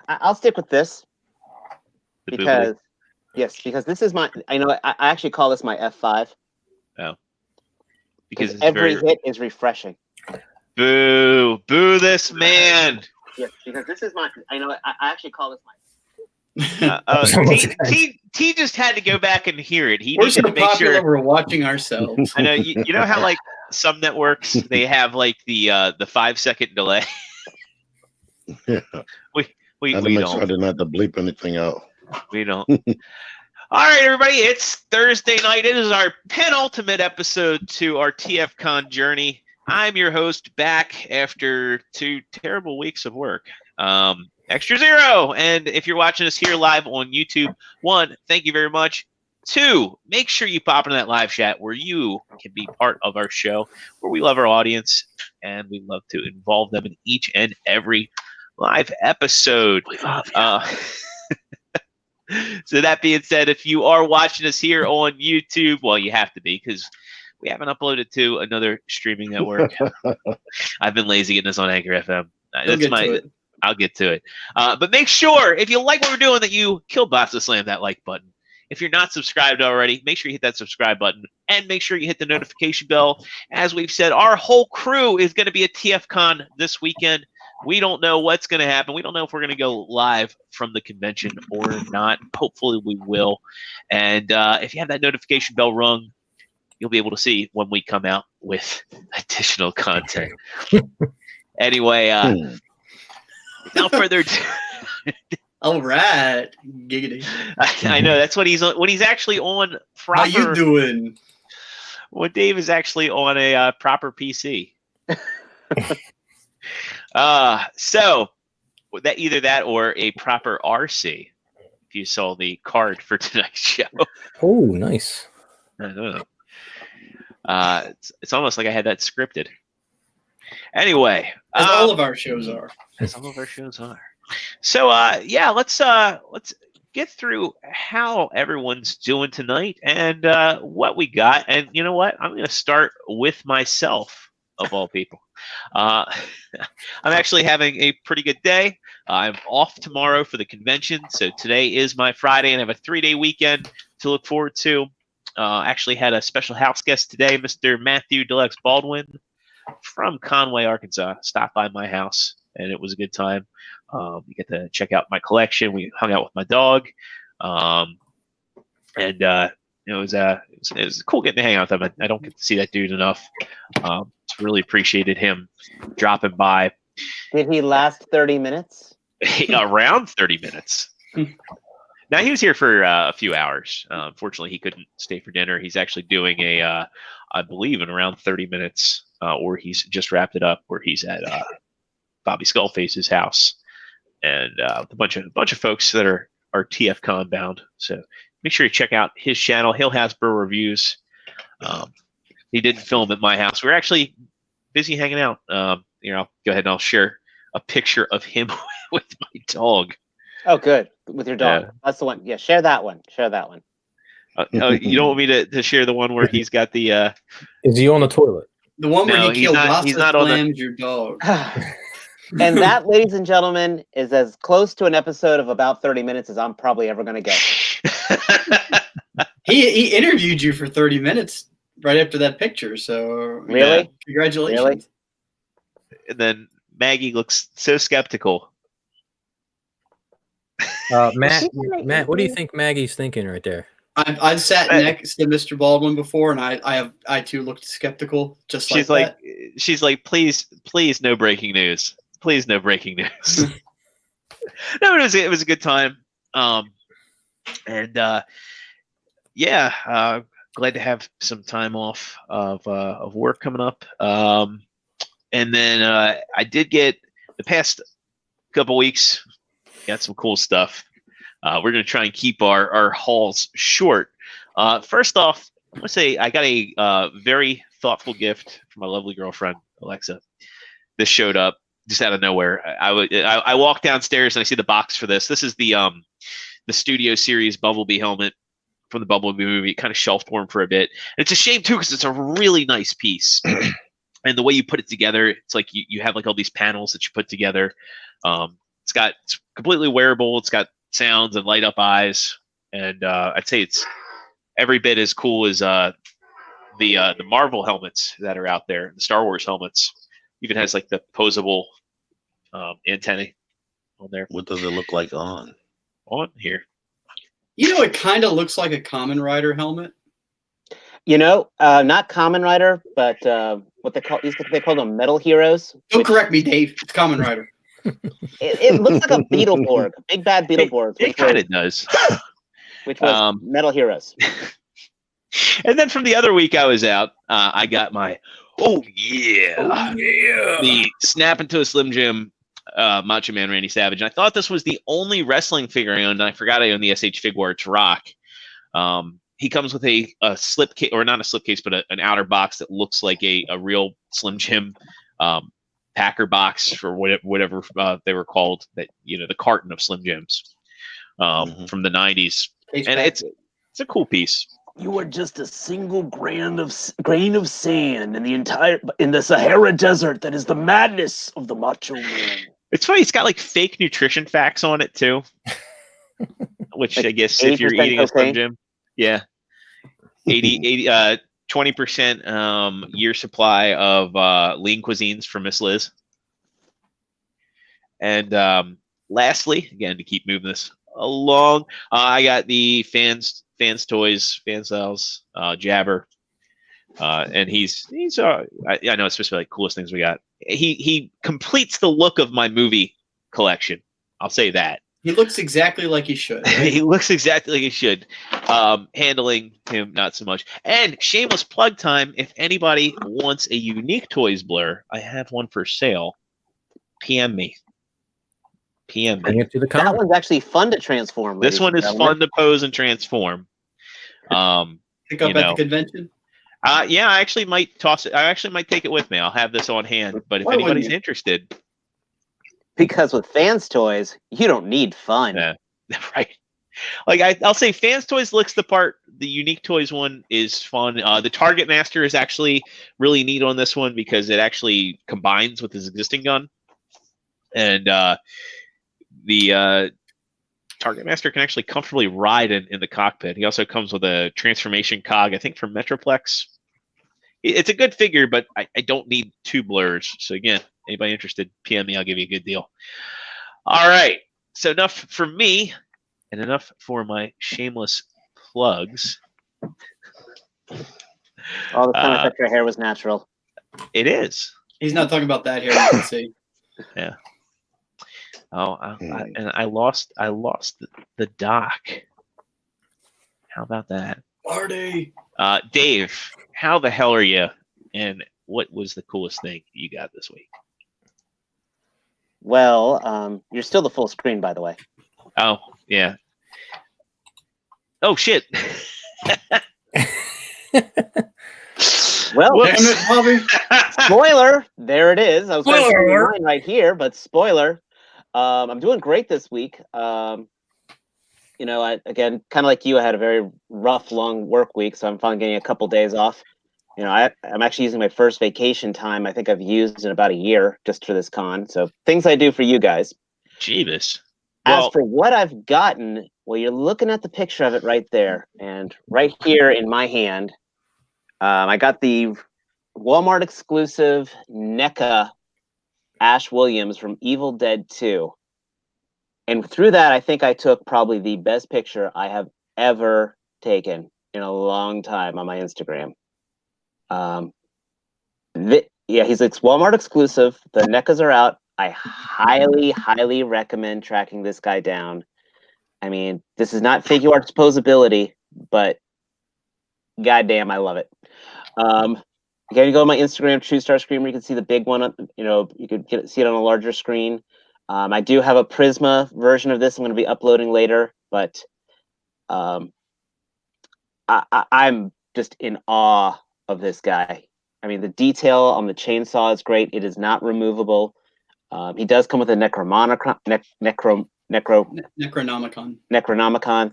I'll stick with this because this is my. I actually call this my F5. Oh, because every hit is refreshing. Boo this man. Yes, because this is my. I actually call this my. T just had to go back and hear it. We're so popular, we're watching ourselves. I know. You know how like some networks they have like the 5-second delay. Yeah. We make don't. Sure I did not to bleep anything out. We don't. All right, everybody. It's Thursday night. It is our penultimate episode to our TFcon journey. I'm your host, back after 2 terrible weeks of work. Extra Zero. And if you're watching us here live on YouTube, 1, thank you very much. 2, make sure you pop into that live chat where you can be part of our show, where we love our audience and we love to involve them in each and every live episode. We love you. So that being said, if you are watching us here on YouTube, well, you have to be because we haven't uploaded to another streaming network. I've been lazy getting this on Anchor FM. I'll get to it. But make sure, if you like what we're doing, that you kill bots to slam that like button. If you're not subscribed already, make sure you hit that subscribe button and make sure you hit the notification bell. As we've said, our whole crew is going to be at TFcon this weekend. We don't know what's going to happen. We don't know if we're going to go live from the convention or not. Hopefully we will. And if you have that notification bell rung, you'll be able to see when we come out with additional content. Anyway, without further ado. All right, giggity. I know that's what he's on when he's actually on proper. How you doing? When Dave is actually on a proper PC. So that either that or a proper RC. If you saw the card for tonight's show. Oh, nice. I don't know. It's almost like I had that scripted. Anyway, as all of our shows are. As all of our shows are. So let's get through how everyone's doing tonight and what we got. And you know what? I'm going to start with myself, of all people. I'm actually having a pretty good day. I'm off tomorrow for the convention, so today is my Friday, and I have a 3-day weekend to look forward to. Actually had a special house guest today, Mr. Matthew Deluxe Baldwin from Conway, Arkansas. Stopped by my house, and it was a good time. We get to check out my collection. We hung out with my dog, and it was cool getting to hang out with him. I don't get to see that dude enough. Really appreciated him dropping by. Did he last 30 minutes? Around 30 minutes. Now, he was here for a few hours. Unfortunately, he couldn't stay for dinner. He's actually doing I believe, in around 30 minutes, or he's just wrapped it up, where he's at Bobby Skullface's house, and a bunch of folks that are TFcon bound. So make sure you check out his channel, Hill Hasbro Reviews. He didn't film at my house. We were actually busy hanging out. I'll go ahead and I'll share a picture of him with my dog. Oh, good. With your dog. Yeah. That's the one. Yeah, share that one. You don't want me to share the one where he's got the... Is he on the toilet? The one where he slams your dog. And that, ladies and gentlemen, is as close to an episode of about 30 minutes as I'm probably ever going to get. He interviewed you for 30 minutes right after that picture. So really, yeah, congratulations. Really? And then Maggie looks so skeptical. Matt, what do you think Maggie's thinking right there? I've sat next to Mr. Baldwin before, and I too looked skeptical. She's like, please, no breaking news. Please, no breaking news. No, it was a good time. Glad to have some time off of work coming up. And then I did get the past couple weeks, got some cool stuff. We're going to try and keep our hauls short. First off, I want to say I got a very thoughtful gift from my lovely girlfriend, Alexa. This showed up just out of nowhere. I walked downstairs and I see the box for this. This is the Studio Series Bumblebee helmet from the Bumblebee movie. It kind of shelf formed for a bit. And it's a shame, too, because it's a really nice piece. And the way you put it together, it's like you have like all these panels that you put together. It's completely wearable. It's got sounds and light up eyes, and I'd say it's every bit as cool as the Marvel helmets that are out there, the Star Wars helmets. Even has like the posable antennae on there. What does it look like on? On here. It kind of looks like a Kamen Rider helmet. Not Kamen Rider, but what they call them Metal Heroes. Don't correct me, Dave. It's Kamen Rider. It looks like a Beetleborg, a big bad Beetleborg. It kind of does. Which was Metal Heroes. And then from the other week I was out, I got my the Snap into a Slim Jim Macho Man Randy Savage. And I thought this was the only wrestling figure I owned, and I forgot I owned the SH Figuarts Rock. He comes with a slip case, or not a slip case, but an outer box that looks like a real Slim Jim Packer box, or whatever they were called, that the carton of Slim Jims from the 90s. And it's a cool piece. You are just a single grain of sand in the Sahara Desert that is the madness of the Macho Man. It's funny. It's got like fake nutrition facts on it too, which I guess if you're eating a Slim Jim, yeah, 20% year supply of lean cuisines for Miss Liz. And lastly, again, to keep moving this along, I got the Fans Toys, Fan Styles, Jabber. And he's I know it's supposed to be like coolest things we got. He completes the look of my movie collection. I'll say that. He looks exactly like he should. Right? He looks exactly like he should. Handling him, not so much. And shameless plug time. If anybody wants a unique Toys blur, I have one for sale. PM me. Bring it to the That one's actually fun to transform. This one is fun to pose and transform. Pick up at the convention. Yeah, I actually might toss it. I actually might take it with me. I'll have this on hand. But if anybody's interested, because with Fans Toys, you don't need fun. Yeah, right. Like I'll say, Fans Toys looks the part. The Unique Toys one is fun. The Target Master is actually really neat on this one because it actually combines with his existing gun, and the Target Master can actually comfortably ride in the cockpit. He also comes with a transformation cog, I think, from Metroplex. It's a good figure, but I don't need two blurs. So again, anybody interested, PM me. I'll give you a good deal. All right. So enough for me and enough for my shameless plugs. All the time I thought your hair was natural. It is. He's not talking about that here. You can see. Yeah. Oh, and I lost the doc. How about that? Marty. Dave, how the hell are you? And what was the coolest thing you got this week? Well, you're still the full screen, by the way. Oh, yeah. Oh, shit. Well, damn it, Bobby. Spoiler, there it is. I was going to say mine right here, but spoiler. I'm doing great this week. Again, kind of like you, I had a very rough, long work week, so I'm finally getting a couple days off. I'm actually using my first vacation time I think I've used in about a year just for this con. So things I do for you guys. Jeebus. As for what I've gotten, well, you're looking at the picture of it right there. And right here in my hand, I got the Walmart exclusive NECA Ash Williams from Evil Dead 2. And through that, I think I took probably the best picture I have ever taken in a long time on my Instagram. It's Walmart exclusive. The NECAs are out. I highly, highly recommend tracking this guy down. I mean, this is not figure arts posability, but goddamn, I love it. Again, you go to my Instagram, True Star Screamer. You can see the big one. You can see it on a larger screen. I do have a Prisma version of this. I'm going to be uploading later, but I'm just in awe of this guy. I mean, the detail on the chainsaw is great. It is not removable. He does come with a Necronomicon.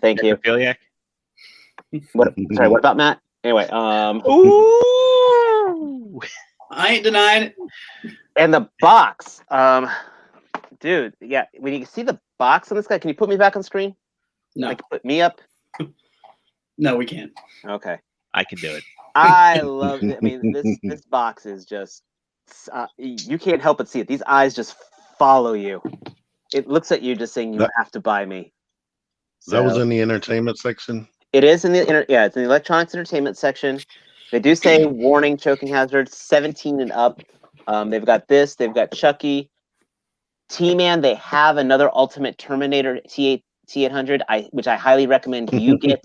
Thank you. Necrophiliac? Sorry, what about Matt? Anyway, Ooh! I ain't denying it. and the box. Dude, yeah. When you see the box on this guy, can you put me back on screen? No, Like put me up. no, we can't. Okay. I can do it. I love it. I mean, this box is just you can't help but see it. These eyes just follow you. It looks at you, just saying, "You That- have to buy me." That was So, in the entertainment section. it is in the it's in the electronics entertainment section. They do say warning, choking hazard, 17 and up. They've got this. They've got Chucky, T-Man. They have another Ultimate Terminator T800, which I highly recommend you get.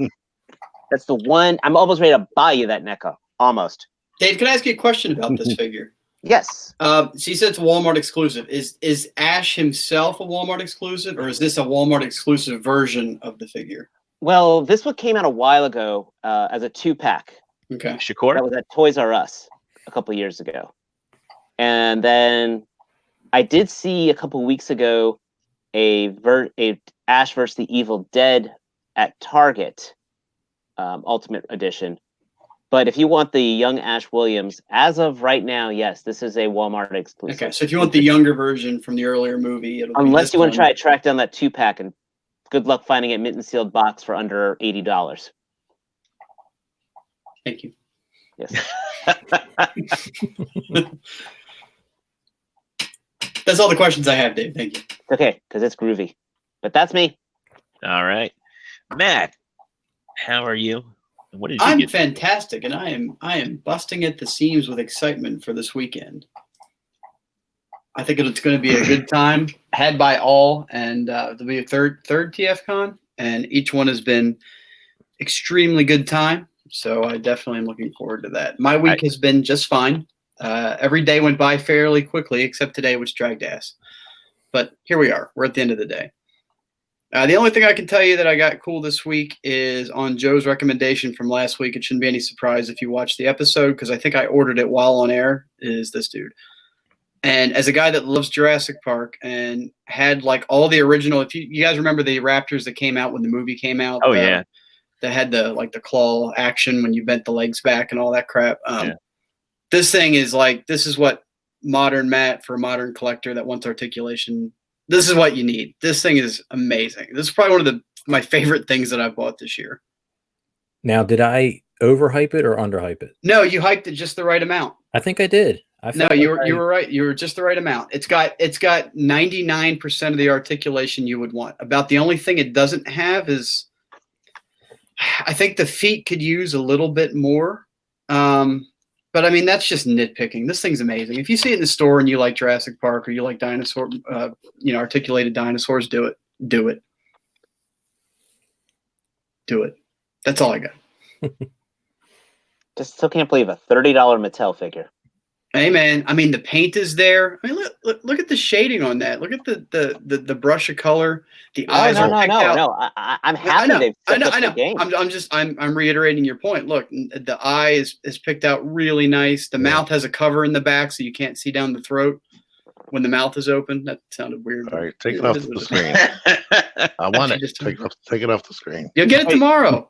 That's the one. I'm almost ready to buy you that NECA. Almost. Dave, can I ask you a question about this figure? Yes. So you said it's a Walmart exclusive. Is Ash himself a Walmart exclusive, or is this a Walmart exclusive version of the figure? Well, this one came out a while ago as a 2-pack. Okay. Shakur? That was at Toys R Us a couple years ago. And then I did see a couple weeks ago a Ash vs. the Evil Dead at Target Ultimate Edition. But if you want the young Ash Williams, as of right now, yes, this is a Walmart exclusive. Okay, so if you want the younger version from the earlier movie, it'll be Unless this you want to one. try to track down that 2-pack, and good luck finding a mint and sealed box for under $80. Thank you. Yes. That's all the questions I have, Dave. Thank you. Okay, because it's groovy. But that's me. All right. Matt, how are you? And what did you I'm get? fantastic, and I am busting at the seams with excitement for this weekend. I think it's going to be a good time, had by all, and there'll be a third TFcon, and each one has been extremely good time. So I definitely am looking forward to that. My week has been just fine. Every day went by fairly quickly, except today, which dragged ass. But here we are. We're at the end of the day. The only thing I can tell you that I got cool this week is on Joe's recommendation from last week. It shouldn't be any surprise if you watch the episode, because I think I ordered it while on air, is this dude. And as a guy that loves Jurassic Park and had like all the original, if you guys remember the Raptors that came out when the movie came out. Oh, yeah. That had the claw action when you bent the legs back and all that crap. This thing is like, this is what modern Matt, for a modern collector that wants articulation, this is what you need. This thing is amazing. This is probably one of my favorite things that I've bought this year. Now, did I overhype it or underhype it? No, you hyped it just the right amount. I think I did. No, you were right. You were just the right amount. It's got 99% of the articulation you would want. About the only thing it doesn't have is, I think the feet could use a little bit more. But I mean, that's just nitpicking. This thing's amazing. If you see it in the store and you like Jurassic Park or you like dinosaur, articulated dinosaurs, do it. Do it. Do it. That's all I got. Just still can't believe a $30 Mattel figure. Hey man, I mean the paint is there. I mean look at the shading on that. Look at the brush of color. The eyes are picked out. No. I'm happy they've stepped up the game. I'm reiterating your point. Look, the eye is picked out really nice. The mouth has a cover in the back so you can't see down the throat when the mouth is open. That sounded weird. All right, take it off the screen. I want it. Take it off the screen. You'll get it tomorrow.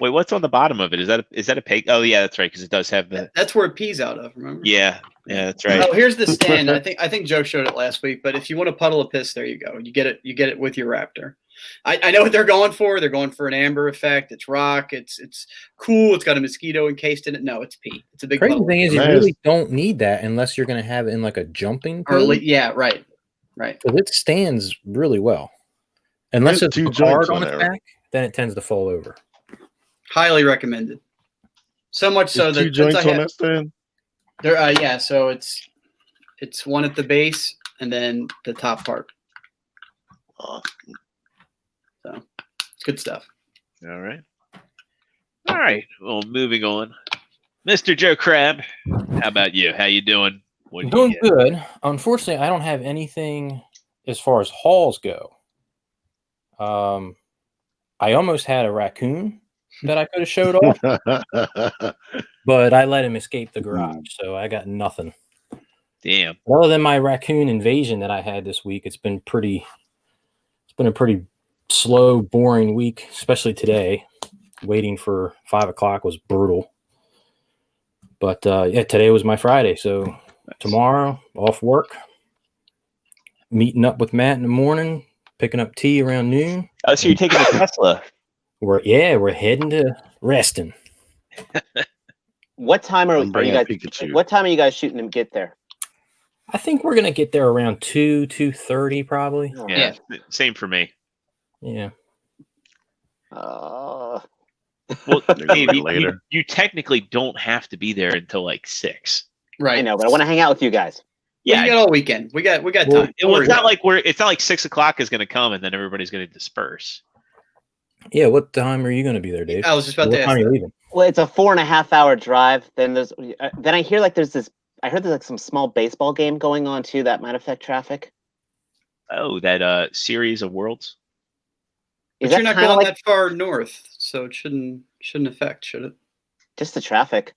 Wait, what's on the bottom of it? Is that a peg? Oh yeah, that's right, because it does have the. That's where it pees out of. Remember? Yeah, that's right. Oh, here's the stand. I think Joe showed it last week. But if you want a puddle of piss, there you go. You get it with your Raptor. I know what they're going for. They're going for an amber effect. It's rock. It's cool. It's got a mosquito encased in it. No, it's pee. It's a big. Crazy thing is, you really don't need that unless you're going to have it in like a jumping. Yeah, right. Because it stands really well. Unless it's hard on its back, then it tends to fall over. Highly recommended. So much so that 2 joints on that stand. There, yeah. So it's one at the base and then the top part. So it's good stuff. All right. Well, moving on. Mr. Joe Crab, how about you? How you doing? Doing good. Unfortunately, I don't have anything as far as hauls go. I almost had a raccoon that I could have showed off, but I let him escape the garage, so I got nothing. Damn. Other than my raccoon invasion that I had this week, it's been a pretty slow, boring week, especially today. Waiting for 5 o'clock was brutal. But today was my Friday, so tomorrow off work, meeting up with Matt in the morning, picking up tea around noon. Oh, so you're taking the Tesla? We're heading to Reston. What time are you guys? Pikachu. What time are you guys shooting to get there? I think we're gonna get there around 2:30 probably. Yeah, same for me. Yeah. Uh, Well, Dave, later. you technically don't have to be there until like 6. Right. I know, but I want to hang out with you guys. Yeah, you got all weekend. We got Well, time. It's not like 6 o'clock is going to come and then everybody's going to disperse. Yeah. What time are you gonna be there, Dave? I was just about What to time ask. are you leaving? Well, it's a 4.5-hour drive. Then I hear like there's this. I heard there's like some small baseball game going on too that might affect traffic. Oh, that series of worlds. But you're not going that far north, so it shouldn't affect, should it? Just the traffic,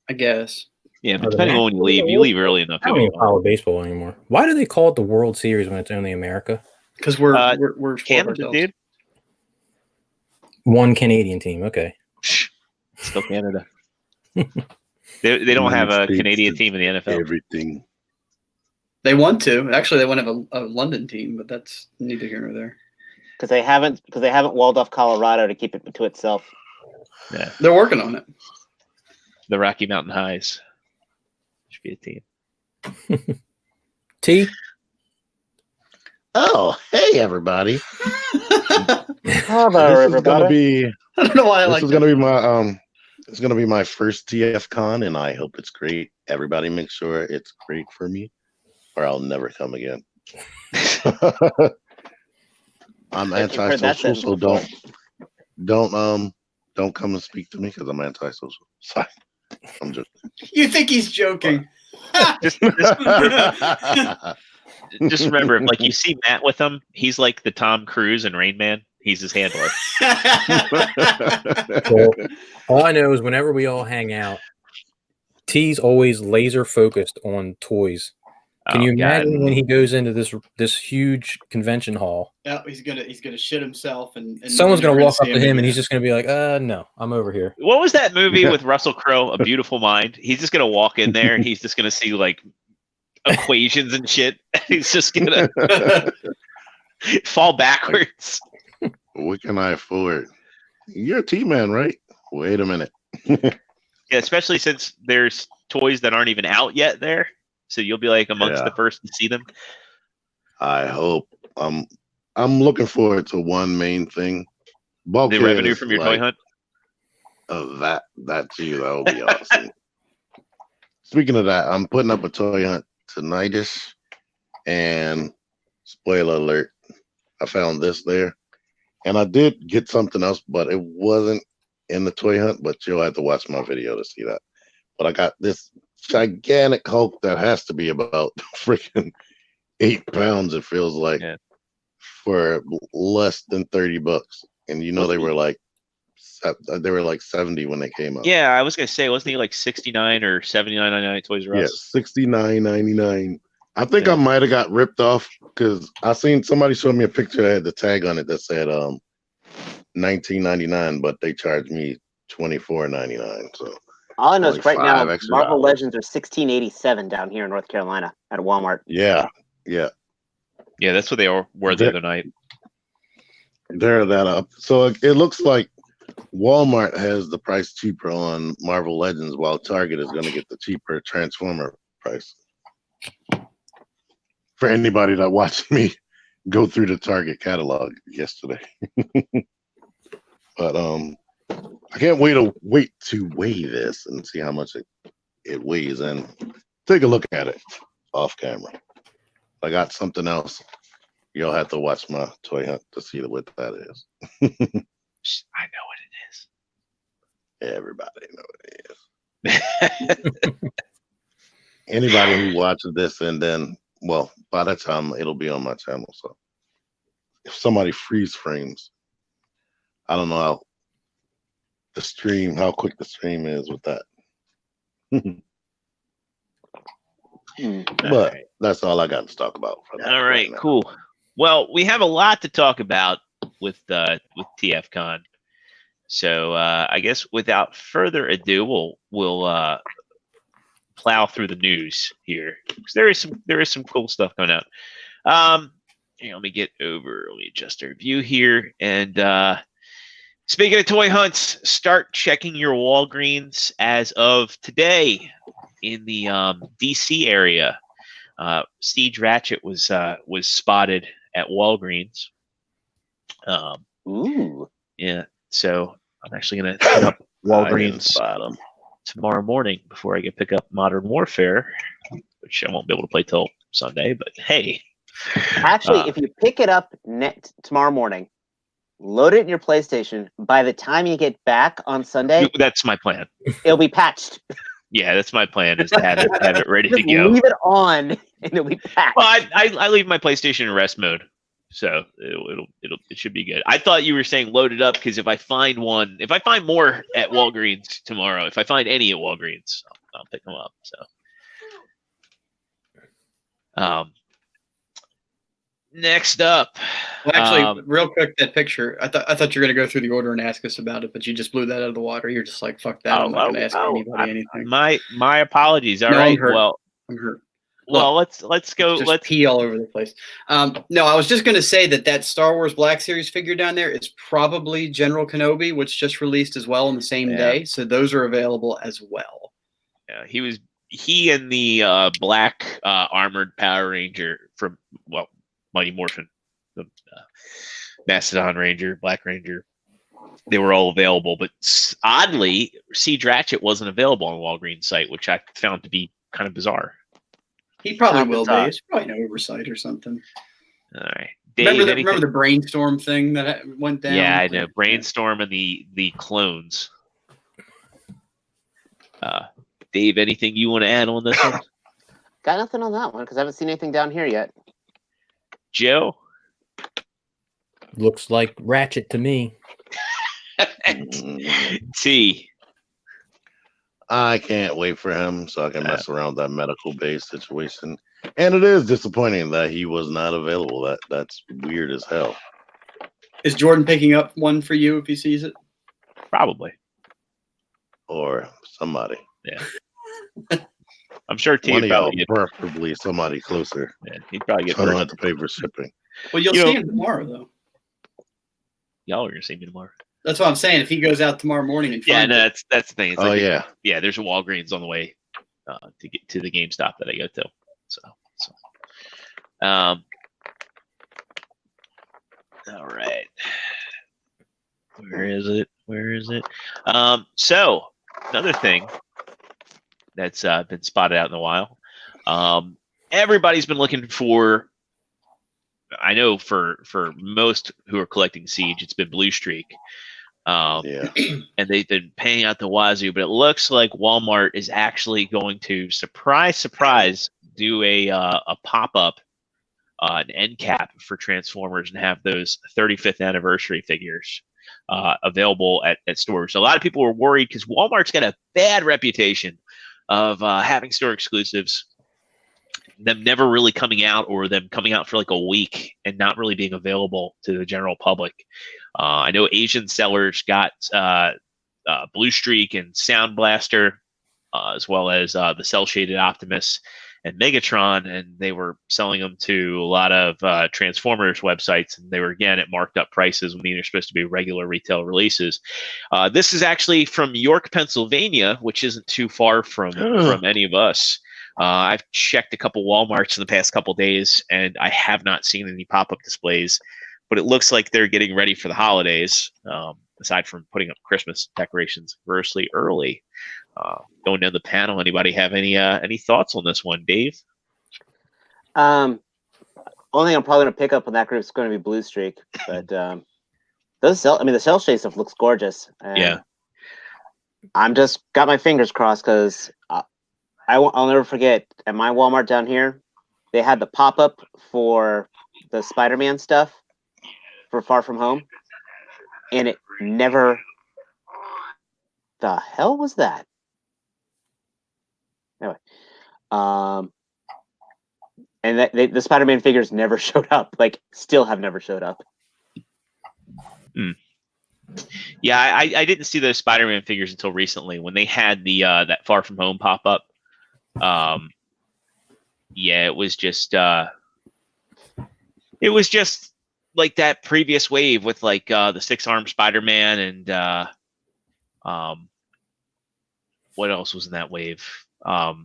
I guess. Yeah, but depending on when you leave early enough. I don't even follow baseball anymore. Why do they call it the World Series when it's only America? Because we're Canada, dude. One Canadian team. Okay. Still Canada. They don't have a Canadian team in the NFL. Everything. They want to. Actually, they want to have a London team, but that's neither here nor there. because they haven't walled off Colorado to keep it to itself. Yeah, they're working on it. The Rocky Mountain Highs should be a team. T. Oh, hey everybody! Hello, everybody. I don't know why this is gonna be my It's gonna be my first TFcon, and I hope it's great. Everybody, make sure it's great for me, or I'll never come again. I'm antisocial, so don't come and speak to me because I'm antisocial. Sorry, I'm joking. You think he's joking? just remember, if like you see Matt with him, he's like the Tom Cruise in Rain Man. He's his handler. Well, all I know is whenever we all hang out, T's always laser focused on toys. Can you imagine when he goes into this huge convention hall? Yeah, he's gonna shit himself, and someone's gonna walk up to him, and he's just gonna be like, "No, I'm over here." What was that movie with Russell Crowe, A Beautiful Mind? He's just gonna walk in there, and he's just gonna see like equations and shit. He's just gonna fall backwards. What can I afford? You're a T-man, right? Wait a minute. Yeah, especially since there's toys that aren't even out yet there. So you'll be like amongst the first to see them. I hope. I'm looking forward to one main thing. The revenue from your toy hunt. That too. That would be awesome. Speaking of that, I'm putting up a toy hunt tonight-ish, and spoiler alert, I found this there, and I did get something else, but it wasn't in the toy hunt. But you'll have to watch my video to see that. But I got this gigantic Hulk that has to be about freaking 8 pounds. It feels like for less than $30, and they were like 70 when they came out. Yeah, I was gonna say, wasn't he like 69 or 79.99 Toys R Us? Yeah, 69.99. I think I might have got ripped off because I seen somebody show me a picture that had the tag on it that said $19.99, but they charged me $24.99. So all I know is right now Marvel Legends are $16.87 down here in North Carolina at Walmart. Yeah. That's what they were the other night. They're that up. So it looks like Walmart has the price cheaper on Marvel Legends, while Target is going to get the cheaper Transformer price. For anybody that watched me go through the Target catalog yesterday. But I can't wait to weigh this and see how much it weighs and take a look at it off camera. I got something else. You'll have to watch my toy hunt to see what that is. I know what it is. Everybody know what it is. Anybody who watches this and then, well, by that time it'll be on my channel. So if somebody freeze frames, I don't know how quick the stream is with that. But that's all I got to talk about. All right, cool. Well, we have a lot to talk about with TFcon. So I guess without further ado, we'll plow through the news here because there is some cool stuff coming out. Let me get over. Let me adjust our view here. And speaking of toy hunts, start checking your Walgreens as of today in the DC area. Siege Ratchet was spotted at Walgreens. Ooh. Yeah. So I'm actually going to hit up Walgreens spot 'em. tomorrow morning before I get pick up Modern Warfare, which I won't be able to play till Sunday. But hey, Actually, if you pick it up tomorrow morning, load it in your PlayStation. By the time you get back on Sunday, that's my plan. it'll be patched. Yeah, that's my plan, is to have it ready to Just go. leave it on, and it'll be patched. Well, I leave my PlayStation in rest mode, so it should be good. I thought you were saying load it up because if I find more at Walgreens tomorrow, if I find any at Walgreens, I'll pick them up. So, next up. Well, actually, real quick, that picture. I thought you were going to go through the order and ask us about it, but you just blew that out of the water. You're just like, fuck that. I'm not going to ask anybody anything. My apologies. All right. I'm hurt. Well, I'm hurt. Well, let's go. Just Let's pee all over the place. No, I was just going to say that Star Wars Black Series figure down there is probably General Kenobi, which just released as well on the same day. So those are available as well. Yeah, he and the black armored Power Ranger from Mighty Morphin, the Mastodon Ranger, Black Ranger. They were all available, but oddly, Siege Ratchet wasn't available on Walgreens site, which I found to be kind of bizarre. He probably will be. It's probably an oversight or something. All right. Dave, remember the brainstorm thing that went down? Yeah, I know. Brainstorm and the clones. Dave, anything you want to add on this one? Got nothing on that one because I haven't seen anything down here yet. Joe? Looks like Ratchet to me. T. I can't wait for him so I can mess around with that medical base situation. And it is disappointing that he was not available. That's weird as hell. Is Jordan picking up one for you if he sees it? Probably. Or somebody. Yeah. I'm sure T One would of y'all, probably get, preferably somebody closer. yeah, he'd probably get So I don't have first. to pay for shipping. Well, you'll see him tomorrow, though. Y'all are going to see me tomorrow. That's what I'm saying. If he goes out tomorrow morning and Yeah, finds no, it. that's the thing. It's Oh, like, yeah. Yeah, there's a Walgreens on the way to get to the GameStop that I go to. So. All right. Where is it? So another thing that's been spotted out in a while. Everybody's been looking for. I know for most who are collecting Siege, it's been Blue Streak. Yeah. And they've been paying out the wazoo, but it looks like Walmart is actually going to surprise, do a pop-up, an end cap for Transformers and have those 35th anniversary figures available at stores. So a lot of people were worried because Walmart's got a bad reputation of having store exclusives, them never really coming out, or them coming out for like a week and not really being available to the general public. I know Asian sellers got Blue Streak and Sound Blaster, as well as the Cell Shaded Optimus and Megatron, and they were selling them to a lot of Transformers websites, and they were again at marked up prices when they're supposed to be regular retail releases. This is actually from York, Pennsylvania, which isn't too far from any of us. I've checked a couple Walmarts in the past couple days, and I have not seen any pop-up displays, but it looks like they're getting ready for the holidays, aside from putting up Christmas decorations grossly early. Going down the panel, anybody have any thoughts on this one, Dave? Only thing I'm probably going to pick up on that group is going to be Blue Streak, but the cell shade stuff looks gorgeous. Yeah. I'm just got my fingers crossed because I'll never forget at my Walmart down here, they had the pop-up for the Spider-Man stuff for Far From Home, and it never. The hell was that? Anyway, and the Spider-Man figures never showed up. Like, still have never showed up. Yeah, I didn't see those Spider-Man figures until recently when they had the that Far From Home pop-up. Yeah, it was just It was just like that previous wave with like the 6-armed Spider-Man and what else was in that wave? What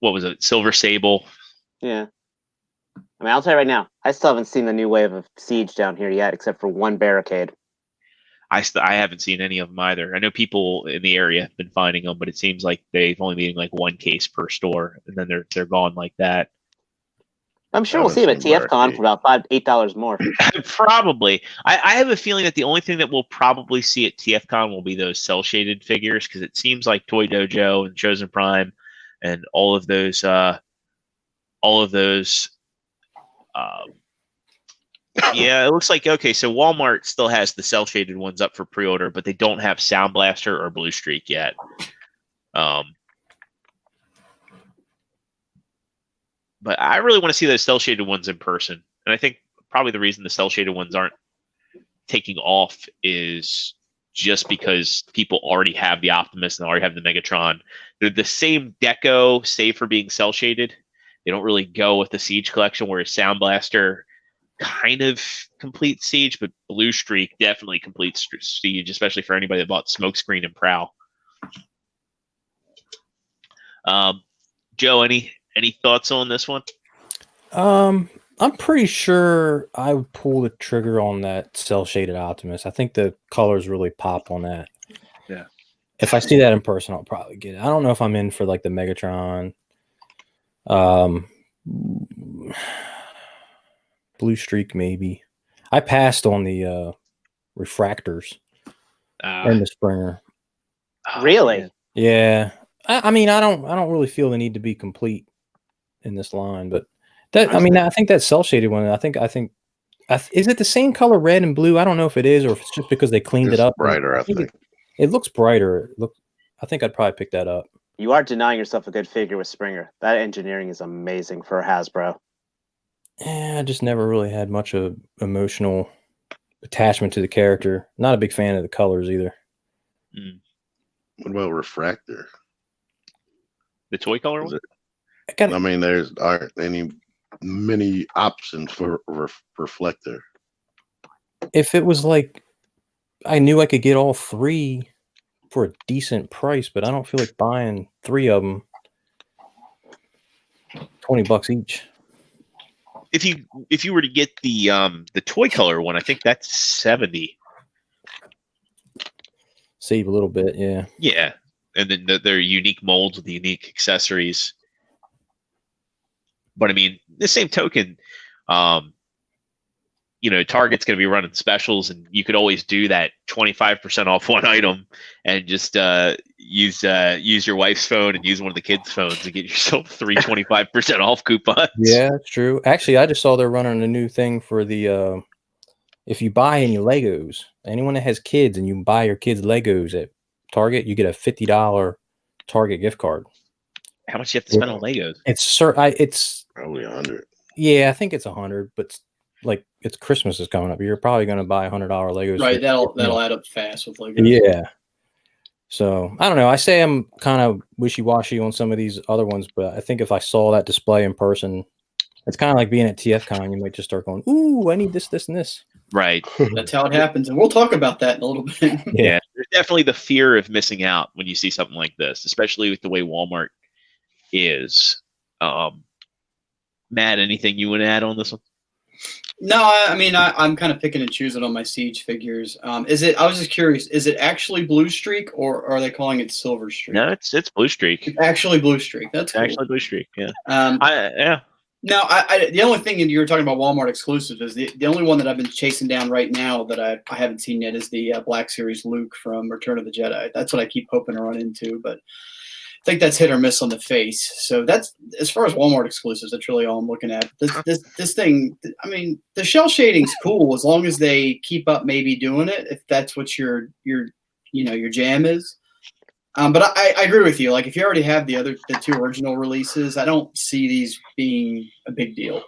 was it? Silver Sable. Yeah. I mean, I'll tell you right now, I still haven't seen the new wave of Siege down here yet, except for one barricade. I haven't seen any of them either. I know people in the area have been finding them, but it seems like they've only been like one case per store, and then they're gone like that. I'm sure we'll see them at TFcon for about $8 more. Probably. I have a feeling that the only thing that we'll probably see at TFcon will be those cell shaded figures, because it seems like Toy Dojo and Chosen Prime and all of those yeah, it looks like, okay, so Walmart still has the cell shaded ones up for pre-order, but they don't have Sound Blaster or Blue Streak yet. But I really want to see those cell shaded ones in person. And I think probably the reason the cell shaded ones aren't taking off is just because people already have the Optimus and already have the Megatron. They're the same deco, save for being cell shaded. They don't really go with the Siege collection, whereas Sound Blaster kind of completes Siege, but Blue Streak definitely completes Siege, especially for anybody that bought Smokescreen and Prowl. Joe, any thoughts on this one? I'm pretty sure I would pull the trigger on that cell shaded Optimus. I think the colors really pop on that. Yeah. If I see that in person, I'll probably get it. I don't know if I'm in for like the Megatron. Blue Streak, maybe. I passed on the refractors and the Springer. Really? Yeah. I mean, I don't really feel the need to be complete in this line, but that, I mean, I think that cell shaded one. I think is it the same color, red and blue? I don't know if it is, or if it's just because they cleaned it up. Brighter, I think. It looks brighter. I think I'd probably pick that up. You are denying yourself a good figure with Springer. That engineering is amazing for Hasbro. Yeah, I just never really had much of emotional attachment to the character. Not a big fan of the colors either. What about Refractor? The toy color one? I mean, there's aren't many options for Reflector. If it was like, I knew I could get all three for a decent price, but I don't feel like buying 3 of them. $20 each. If you were to get the toy color one, I think that's $70. Save a little bit, yeah. Yeah, and then they're unique molds with the unique accessories. But I mean, the same token, Target's going to be running specials, and you could always do that 25% off one item, and just use your wife's phone and use one of the kids' phones to get yourself 3 25% off coupons. Yeah, that's true. Actually, I just saw they're running a new thing for the if you buy any Legos, anyone that has kids and you buy your kids Legos at Target, you get a $50 Target gift card. How much do you have to spend on Legos? It's probably 100. Yeah, I think it's 100, but like it's Christmas is coming up. You're probably going to buy $100 Legos. Right, that'll add up fast with Legos. Yeah. So I don't know. I say I'm kind of wishy-washy on some of these other ones, but I think if I saw that display in person, it's kind of like being at TFcon. You might just start going, "Ooh, I need this, this, and this." Right. That's how it happens, and we'll talk about that in a little bit. Yeah, there's definitely the fear of missing out when you see something like this, especially with the way Walmart is. Matt, anything you want to add on this one? No, I mean, I'm kind of picking and choosing on my Siege figures. I was just curious, is it actually Blue Streak, or are they calling it Silver Streak? No, it's Blue Streak. It's actually Blue Streak. That's cool. Actually Blue Streak, yeah. Yeah. No, the only thing you were talking about Walmart exclusives is the only one that I've been chasing down right now that I haven't seen yet is the Black Series Luke from Return of the Jedi. That's what I keep hoping to run into, but I think that's hit or miss on the face. So that's, as far as Walmart exclusives, that's really all I'm looking at. This thing, I mean, the shell shading's cool as long as they keep up maybe doing it, if that's what your jam is. But I agree with you. Like, if you already have the 2 original releases, I don't see these being a big deal.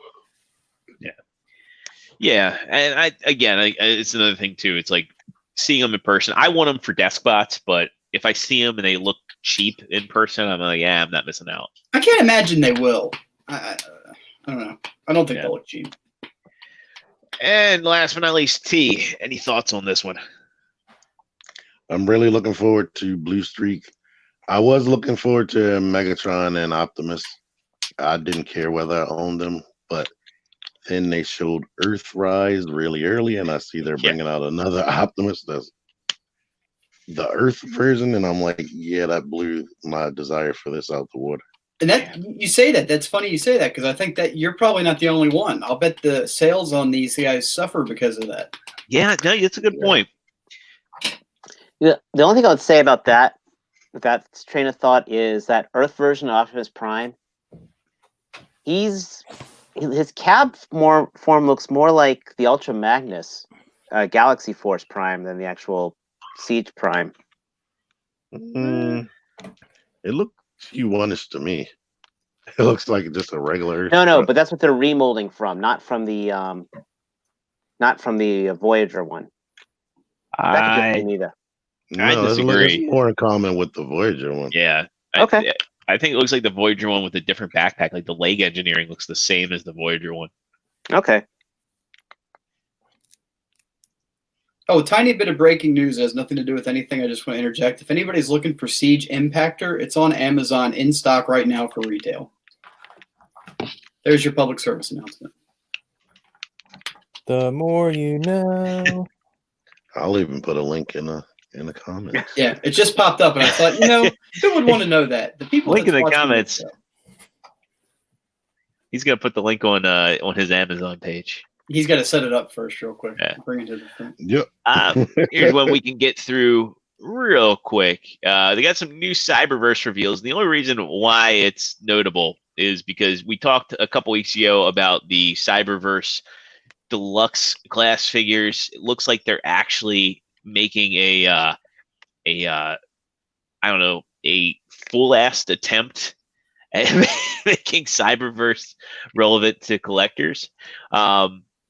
Yeah, and it's another thing too. It's like seeing them in person. I want them for desk spots, but if I see them and they look cheap in person, I'm like, yeah, I'm not missing out. I can't imagine they will. I don't know. I don't think they'll look cheap. And last but not least, T. Any thoughts on this one? I'm really looking forward to Blue Streak. I was looking forward to Megatron and Optimus. I didn't care whether I owned them, but then they showed Earthrise really early, and I see they're bringing out another Optimus that's the Earth version, and I'm like, yeah, that blew my desire for this out the water. And that you say that, that's funny you say that, because I think that you're probably not the only one. I'll bet the sales on these guys suffer because of that. Yeah, no, that's a good point. Yeah, the only thing I would say about that train of thought is that Earth version of Optimus Prime, his cab form looks more like the Ultra Magnus Galaxy Force Prime than the actual Siege Prime. It looked Q1ish to me. It looks like just a regular. No, but that's what they're remolding from, not from the Voyager one. That could just be me, though. I disagree. It's more in common with the Voyager one. Yeah. Okay. I think it looks like the Voyager one with a different backpack. Like the leg engineering looks the same as the Voyager one. Okay. Oh, a tiny bit of breaking news that has nothing to do with anything. I just want to interject. If anybody's looking for Siege Impactor, it's on Amazon in stock right now for retail. There's your public service announcement. The more you know. I'll even put a link in the comments. Yeah, it just popped up, and I thought, who would want to know that? The people. Link in the comments. He's gonna put the link on his Amazon page. He's got to set it up first, real quick. Yeah. Bring it to the thing. Yep. Here's one we can get through real quick. They got some new Cyberverse reveals. The only reason why it's notable is because we talked a couple weeks ago about the Cyberverse deluxe class figures. It looks like they're actually making a full-assed attempt at making Cyberverse relevant to collectors.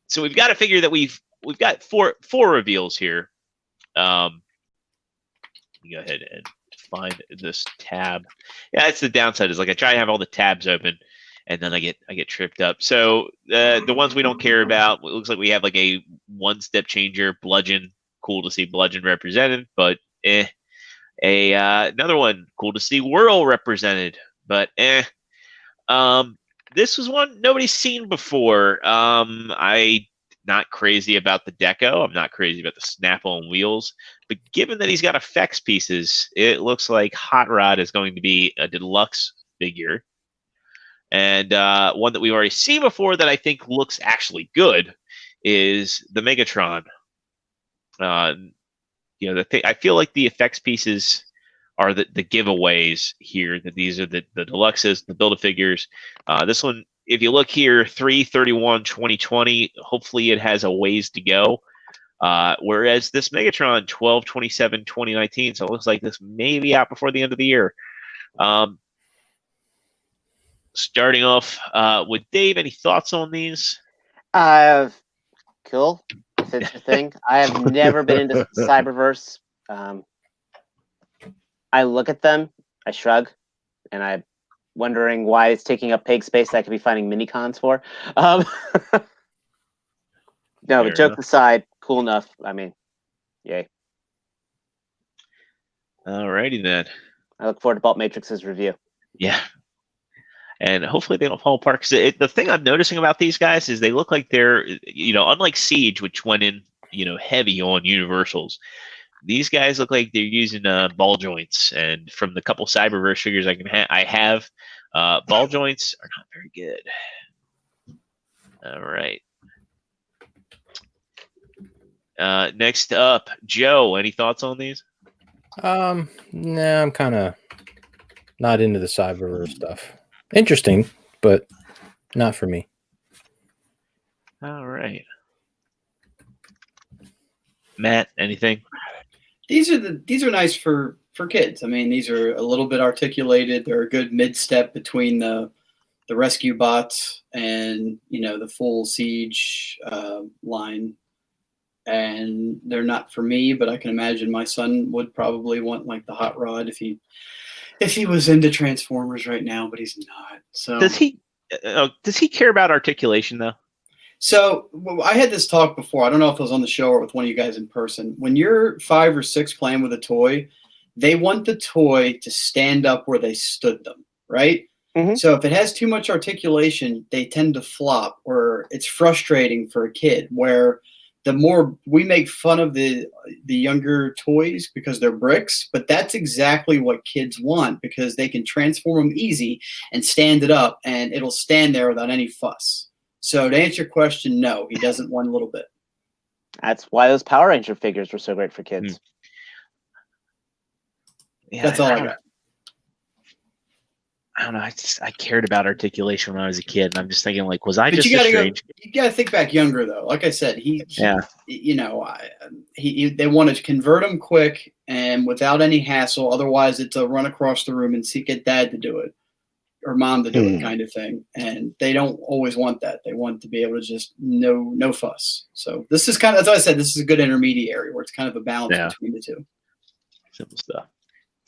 So we've got a figure that we've got four reveals here. Let me go ahead and find this tab. Yeah, that's the downside. Is like I try to have all the tabs open, and then I get tripped up. So the ones we don't care about, it looks like we have like a one-step changer, Bludgeon. Cool to see Bludgeon represented, but another one, cool to see Whirl represented, but this was one nobody's seen before. I'm not crazy about the deco. I'm not crazy about the snap-on wheels. But given that he's got effects pieces, it looks like Hot Rod is going to be a deluxe figure. And one that we've already seen before that I think looks actually good is the Megatron. I feel like the effects pieces are the giveaways here, that these are the deluxes, the Build-A-Figures. This one, if you look here, 3/31/2020, hopefully it has a ways to go. Whereas this Megatron, 12/27/2019, so it looks like this may be out before the end of the year. Starting off with Dave, any thoughts on these? Cool. If it's your thing. I have never been into Cyberverse. I look at them, I shrug, and I'm wondering why it's taking up peg space that I could be finding mini-cons for. No, but joke aside, cool enough. I mean, yay. Alrighty then. I look forward to Bolt Matrix's review. Yeah. And hopefully they don't fall apart. Because the thing I'm noticing about these guys is they look like they're, unlike Siege, which went in, heavy on universals. These guys look like they're using ball joints. And from the couple Cyberverse figures I have, ball joints are not very good. All right. Next up, Joe, any thoughts on these? No, I'm kind of not into the Cyberverse stuff. Interesting, but not for me. All right. Matt, anything? These are nice for kids. I mean, these are a little bit articulated. They're a good mid-step between the rescue bots and the full Siege line. And they're not for me, but I can imagine my son would probably want like the Hot Rod if he was into Transformers right now, but he's not. So does he care about articulation though? So I had this talk before. I don't know if it was on the show or with one of you guys in person. When you're 5 or 6 playing with a toy, they want the toy to stand up where they stood them, right? Mhm. So if it has too much articulation, they tend to flop, or it's frustrating for a kid. Where the more we make fun of the younger toys because they're bricks, but that's exactly what kids want because they can transform them easy and stand it up, and it'll stand there without any fuss. So to answer your question, no, he doesn't want a little bit. That's why those Power Ranger figures were so great for kids. Yeah, That's all I got. I don't know. I cared about articulation when I was a kid, and I'm just thinking, like, was I But just you a gotta go. strange? You gotta think back younger though. Like I said, Yeah. you know, they want to convert him quick and without any hassle. Otherwise, it's a run across the room and get dad to do it or mom to do it kind of thing. And they don't always want that. They want to be able to just no fuss. So this is kind of, as I said, this is a good intermediary where it's kind of a balance between the two. Simple stuff.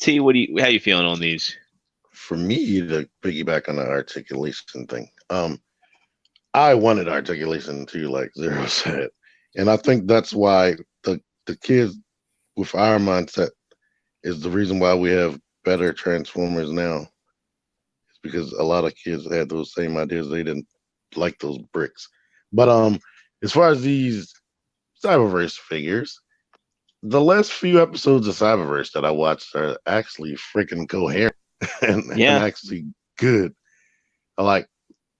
T, how you feeling on these? For me, to piggyback on the articulation thing, I wanted articulation too, like Zero said, and I think that's why the kids with our mindset is the reason why we have better Transformers now. It's because a lot of kids had those same ideas. They didn't like those bricks. But as far as these Cyberverse figures, the last few episodes of Cyberverse that I watched are actually freaking coherent and actually good. I like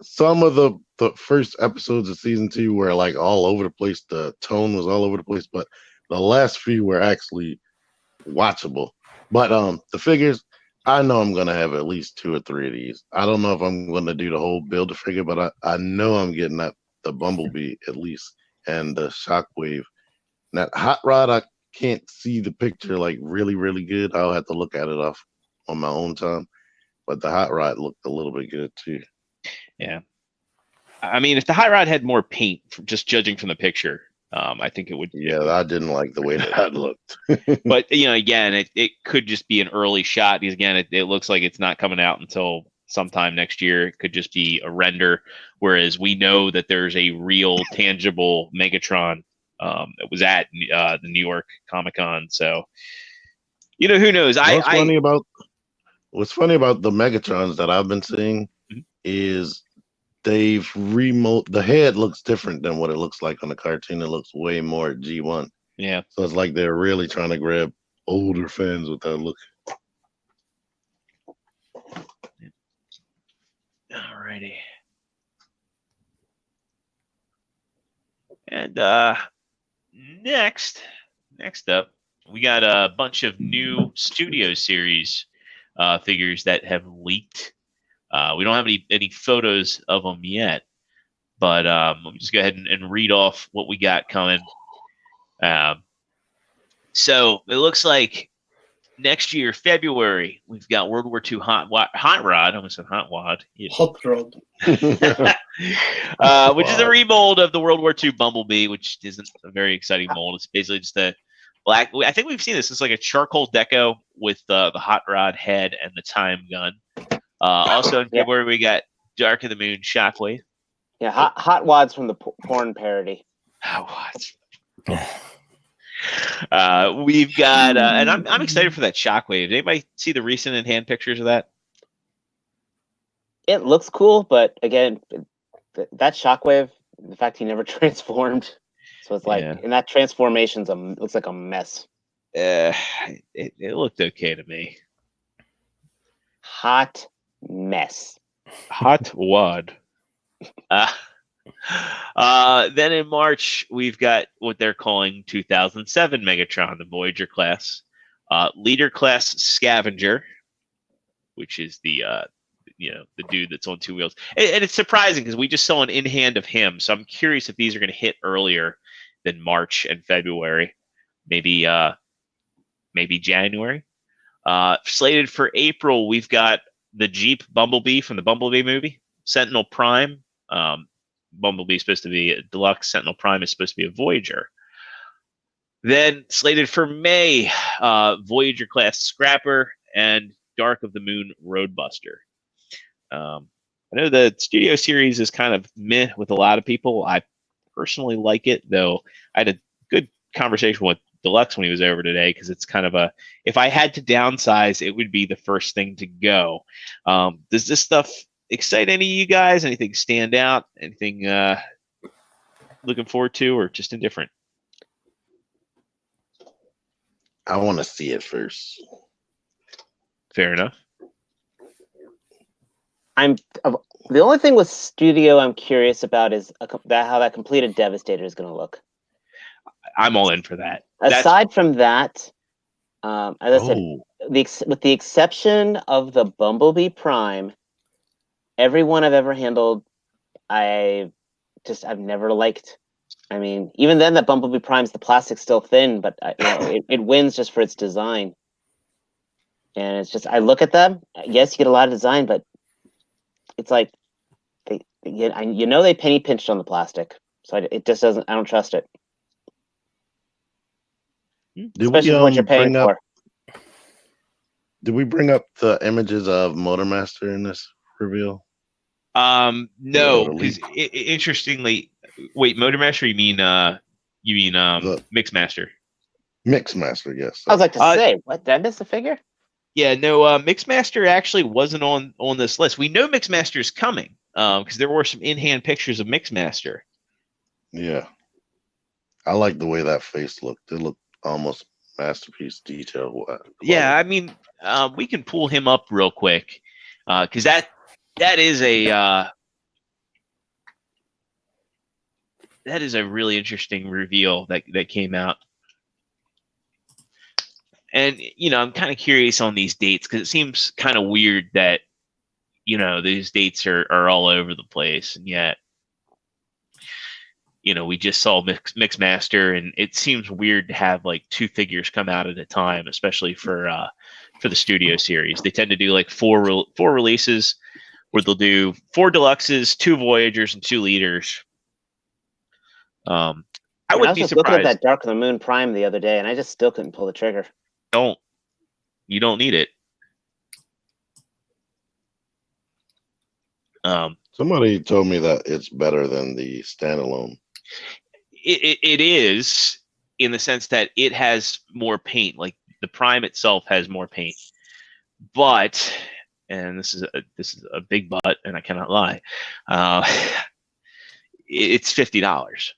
some of the first episodes of season 2 were like all over the place. The tone was all over the place, but the last few were actually watchable. But the figures, I know I'm gonna have at least 2 or 3 of these. I don't know if I'm gonna do the whole build a figure, but I know I'm getting that the Bumblebee at least and the Shockwave. That Hot Rod, I can't see the picture like really, really good. I'll have to look at it off on my own time. But the Hot Rod looked a little bit good too. Yeah. I mean, if the Hot Rod had more paint, just judging from the picture, I think it would. Yeah, I didn't like the way that looked. But, again, it could just be an early shot because, again, it looks like it's not coming out until sometime next year. It could just be a render, whereas we know that there's a real, tangible Megatron that was at the New York Comic-Con. So, who knows? What's funny about the Megatrons that I've been seeing is they've the head looks different than what it looks like on the cartoon. It looks way more G1. Yeah. So it's like they're really trying to grab older fans with that look. Alrighty. And next up, we got a bunch of new Studio Series figures that have leaked. We don't have any photos of them yet, but let me just go ahead and read off what we got coming. So it looks like next year, February, we've got World War II Hot Rod. I almost said Hot Wad. Hot Rod. Which is a remold of the World War II Bumblebee, which isn't a very exciting mold. It's basically just a black. I think we've seen this. It's like a charcoal deco with the Hot Rod head and the time gun. Also in February, we got Dark of the Moon Shockwave. Yeah, Hot Wads from the porn parody. Hot Wads. We've got, and I'm excited for that Shockwave. Did anybody see the recent in-hand pictures of that? It looks cool, but again, that Shockwave, the fact he never transformed, so it's like, and that transformation's looks like a mess. It looked okay to me. Hot mess. Hot wad. Then in March, we've got what they're calling 2007 Megatron, the Voyager class, leader class Scavenger, which is the dude that's on 2 wheels. And it's surprising because we just saw an in hand of him, so I'm curious if these are going to hit earlier than March and February, maybe January. Slated for April, we've got the Jeep Bumblebee from the Bumblebee movie, Sentinel Prime. Bumblebee is supposed to be a deluxe. Sentinel Prime is supposed to be a Voyager. Then slated for May, Voyager class Scrapper and Dark of the Moon Roadbuster. I know the Studio Series is kind of meh with a lot of people. I personally like it, though. I had a good conversation with Deluxe when he was over today, because it's kind of if I had to downsize, it would be the first thing to go. Does this stuff excite any of you guys? Anything stand out? Anything looking forward to, or just indifferent? I want to see it first. Fair enough. The only thing with Studio I'm curious about is how that completed Devastator is going to look. I'm all in for that. Aside from that, as I said, with the exception of the Bumblebee Prime, every one I've ever handled, I've never liked. I mean, even then, that Bumblebee Prime's the plastic's still thin, but it wins just for its design. And it's just, I look at them. Yes, you get a lot of design, but it's like they penny pinched on the plastic, so it just doesn't. I don't trust it. Especially for what you're paying for. Did we bring up the images of Motormaster in this reveal? No, because interestingly, wait, Motormaster? You mean Mixmaster? Mixmaster, yes. I was like to say, what? Did I miss a figure? Yeah, no. Mixmaster actually wasn't on this list. We know Mixmaster is coming, because there were some in-hand pictures of Mixmaster. Yeah, I like the way that face looked. It looked almost masterpiece detail. Yeah, I mean, we can pull him up real quick, because that is a really interesting reveal that came out. And, I'm kind of curious on these dates, because it seems kind of weird that, these dates are all over the place. And yet, we just saw Mixmaster, and it seems weird to have like 2 figures come out at a time, especially for the Studio series. They tend to do like four releases, where they'll do 4 deluxes, 2 Voyagers, and 2 leaders. I wouldn't be just surprised. Looking at that Dark of the Moon Prime the other day, and I just still couldn't pull the trigger. You don't need it. Somebody told me that it's better than the standalone. It is, in the sense that it has more paint. Like the Prime itself has more paint, but, and this is a big but, and I cannot lie, it's $50.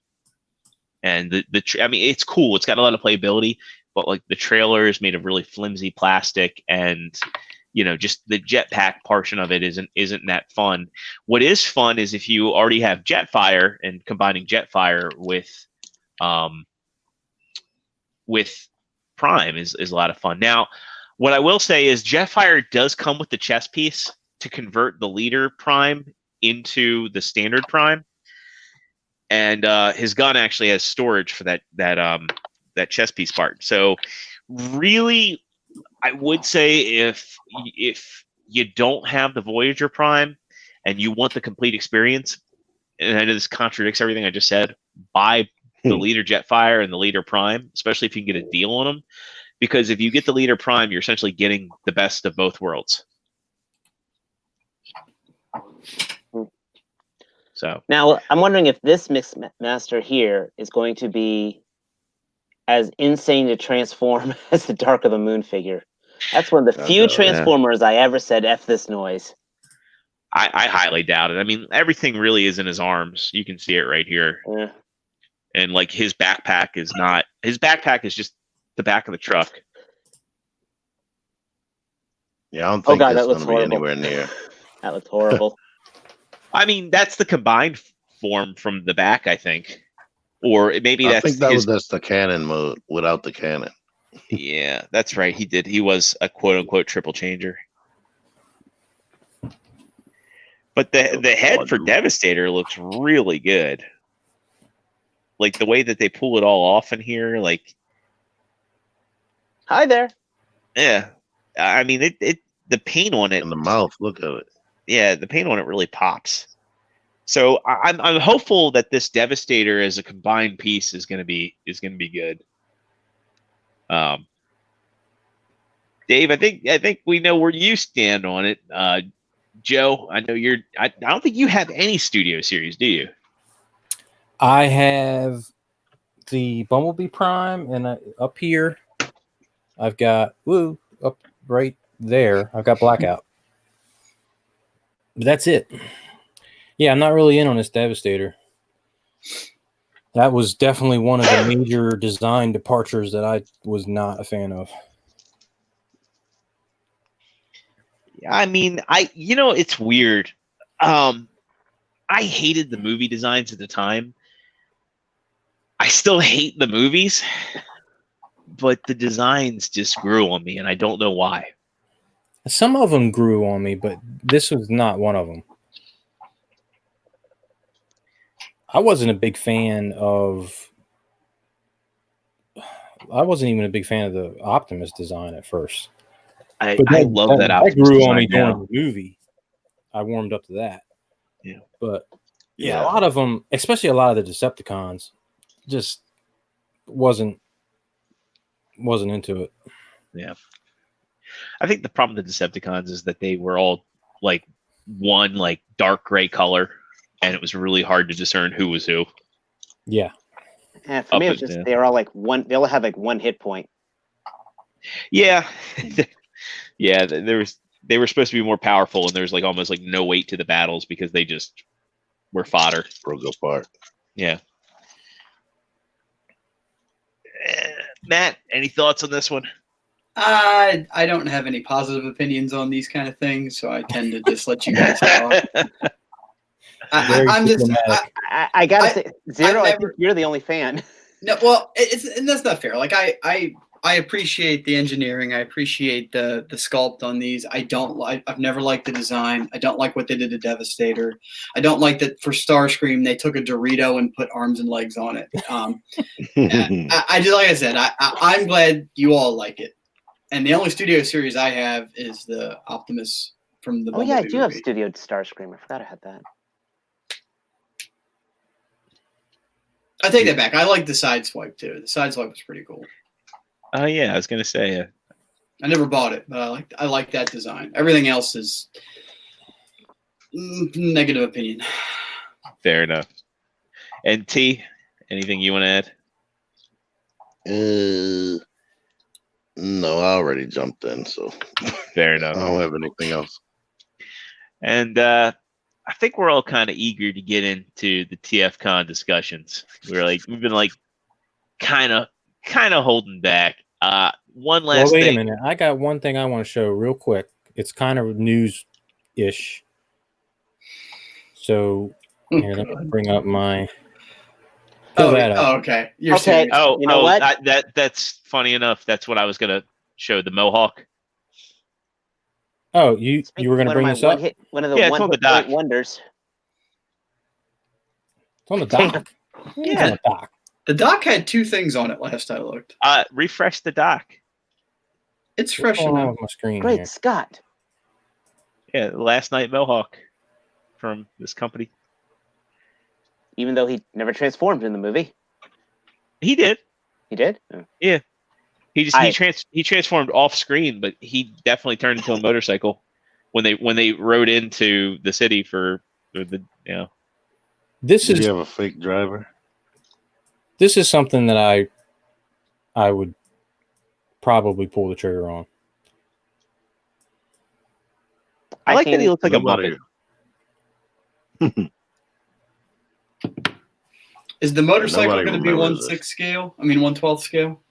And I mean, it's cool. It's got a lot of playability, but like the trailer is made of really flimsy plastic, and just the jetpack portion of it isn't that fun. What is fun is if you already have Jetfire, and combining Jetfire with Prime is a lot of fun. Now, what I will say is Jetfire does come with the chest piece to convert the leader Prime into the standard Prime. And his gun actually has storage for that chest piece part. So really, I would say if you don't have the Voyager Prime and you want the complete experience, and I know this contradicts everything I just said, buy the Leader Jetfire and the Leader Prime, especially if you can get a deal on them. Because if you get the Leader Prime, you're essentially getting the best of both worlds. So now I'm wondering if this Mixmaster here is going to be as insane to transform as the Dark of the Moon figure. That's one of the few Transformers I ever said F this noise. I highly doubt it. I mean, everything really is in his arms. You can see it right here. Yeah. And like his backpack is just the back of the truck. Yeah, I don't think it's going to be anywhere near. That looks horrible. I mean, that's the combined form from the back, I think. Or maybe I think that was just the cannon mode without the cannon. Yeah, that's right. He was a quote-unquote triple changer. But the head for Devastator looks really good. Like the way that they pull it all off in here, like. Hi there. Yeah, I mean the paint on it. And the mouth, look at it. Yeah, the paint on it really pops. So I'm hopeful that this Devastator as a combined piece is gonna be good. Dave, I think we know where you stand on it. Joe, I know I don't think you have any Studio series, do you? I have the Bumblebee Prime, and up here, I've got up right there. I've got Blackout. But that's it. Yeah, I'm not really in on this Devastator. That was definitely one of the major design departures that I was not a fan of. I mean, it's weird. I hated the movie designs at the time. I still hate the movies, but the designs just grew on me, and I don't know why. Some of them grew on me, but this was not one of them. I wasn't a big fan of. I wasn't even a big fan of the Optimus design at first. I love that Optimus that grew on me design now. during the movie. I warmed up to that. Yeah. But yeah, a lot of them, especially a lot of the Decepticons, just wasn't into it. Yeah. I think the problem with the Decepticons is that they were all like one like dark gray color, and it was really hard to discern who was who. Yeah. Yeah, for me, it was just they were all like one. They all had like one hit point. Yeah, yeah. They were supposed to be more powerful, and there's like almost like no weight to the battles because they just were fodder. Broke apart. Yeah. Matt, any thoughts on this one? I don't have any positive opinions on these kind of things, so I tend to just let you guys talk. I gotta say, Zero. I think you're the only fan. No, well, and that's not fair. Like I appreciate the engineering. I appreciate the sculpt on these. I've never liked the design. I don't like what they did to Devastator. I don't like that for Starscream they took a Dorito and put arms and legs on it. I just like I said, I'm glad you all like it. And the only studio series I have is the Optimus from the. Oh yeah, I do have Studio Starscream. I forgot I had that. I take that back. I like the Sideswipe too. The Sideswipe was pretty cool. Oh yeah, I was gonna say. I never bought it, but I like that design. Everything else is negative opinion. Fair enough. And T, anything you want to add? No, I already jumped in, so fair enough. I don't have anything else. And I think we're all kind of eager to get into the TFcon discussions. We've been like kind of holding back. One last thing. Wait a minute. I got one thing I want to show real quick. It's kind of news-ish. So here, let me bring up my. Okay. You're serious. Oh, you know what? That's funny enough. That's what I was gonna show, the Mohawk. Oh, you were gonna bring this up? One of the one-hit wonders. It's on the dock. Yeah. It's on the dock. The dock had two things on it last I looked. Refresh the dock. It's fresh enough. My screen. Great here. Scott. Yeah, Last Night Mohawk from this company. Even though he never transformed in the movie. He did. He did? Oh. Yeah. He transformed off screen, but he definitely turned into a motorcycle when they rode into the city for the This Did is you have a fake driver? This is something that I would probably pull the trigger on. I like that he looks like a Muppet. Is the motorcycle going to be 1/6 scale? I mean 1/12 scale?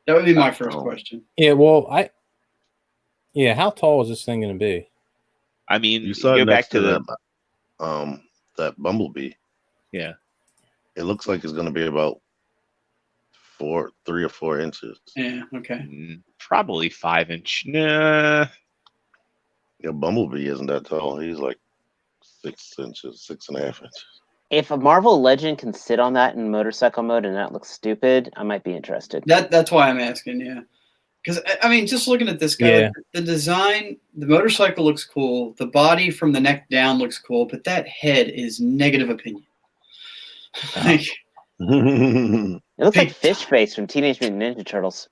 That would be my first question. Yeah, well, how tall is this thing going to be? I mean, you saw go it back to that Bumblebee. Yeah. It looks like it's going to be about 3 or 4 inches. Yeah, okay. Probably 5-inch. Nah. Yeah, Bumblebee isn't that tall. He's like 6 inches, 6.5 inches. If a Marvel Legend can sit on that in motorcycle mode and not look stupid, I might be interested. That's why I'm asking, yeah. Because, I mean, just looking at this guy, the design, the motorcycle looks cool. The body from the neck down looks cool, but that head is negative opinion. It looks like Fish Face from Teenage Mutant Ninja Turtles.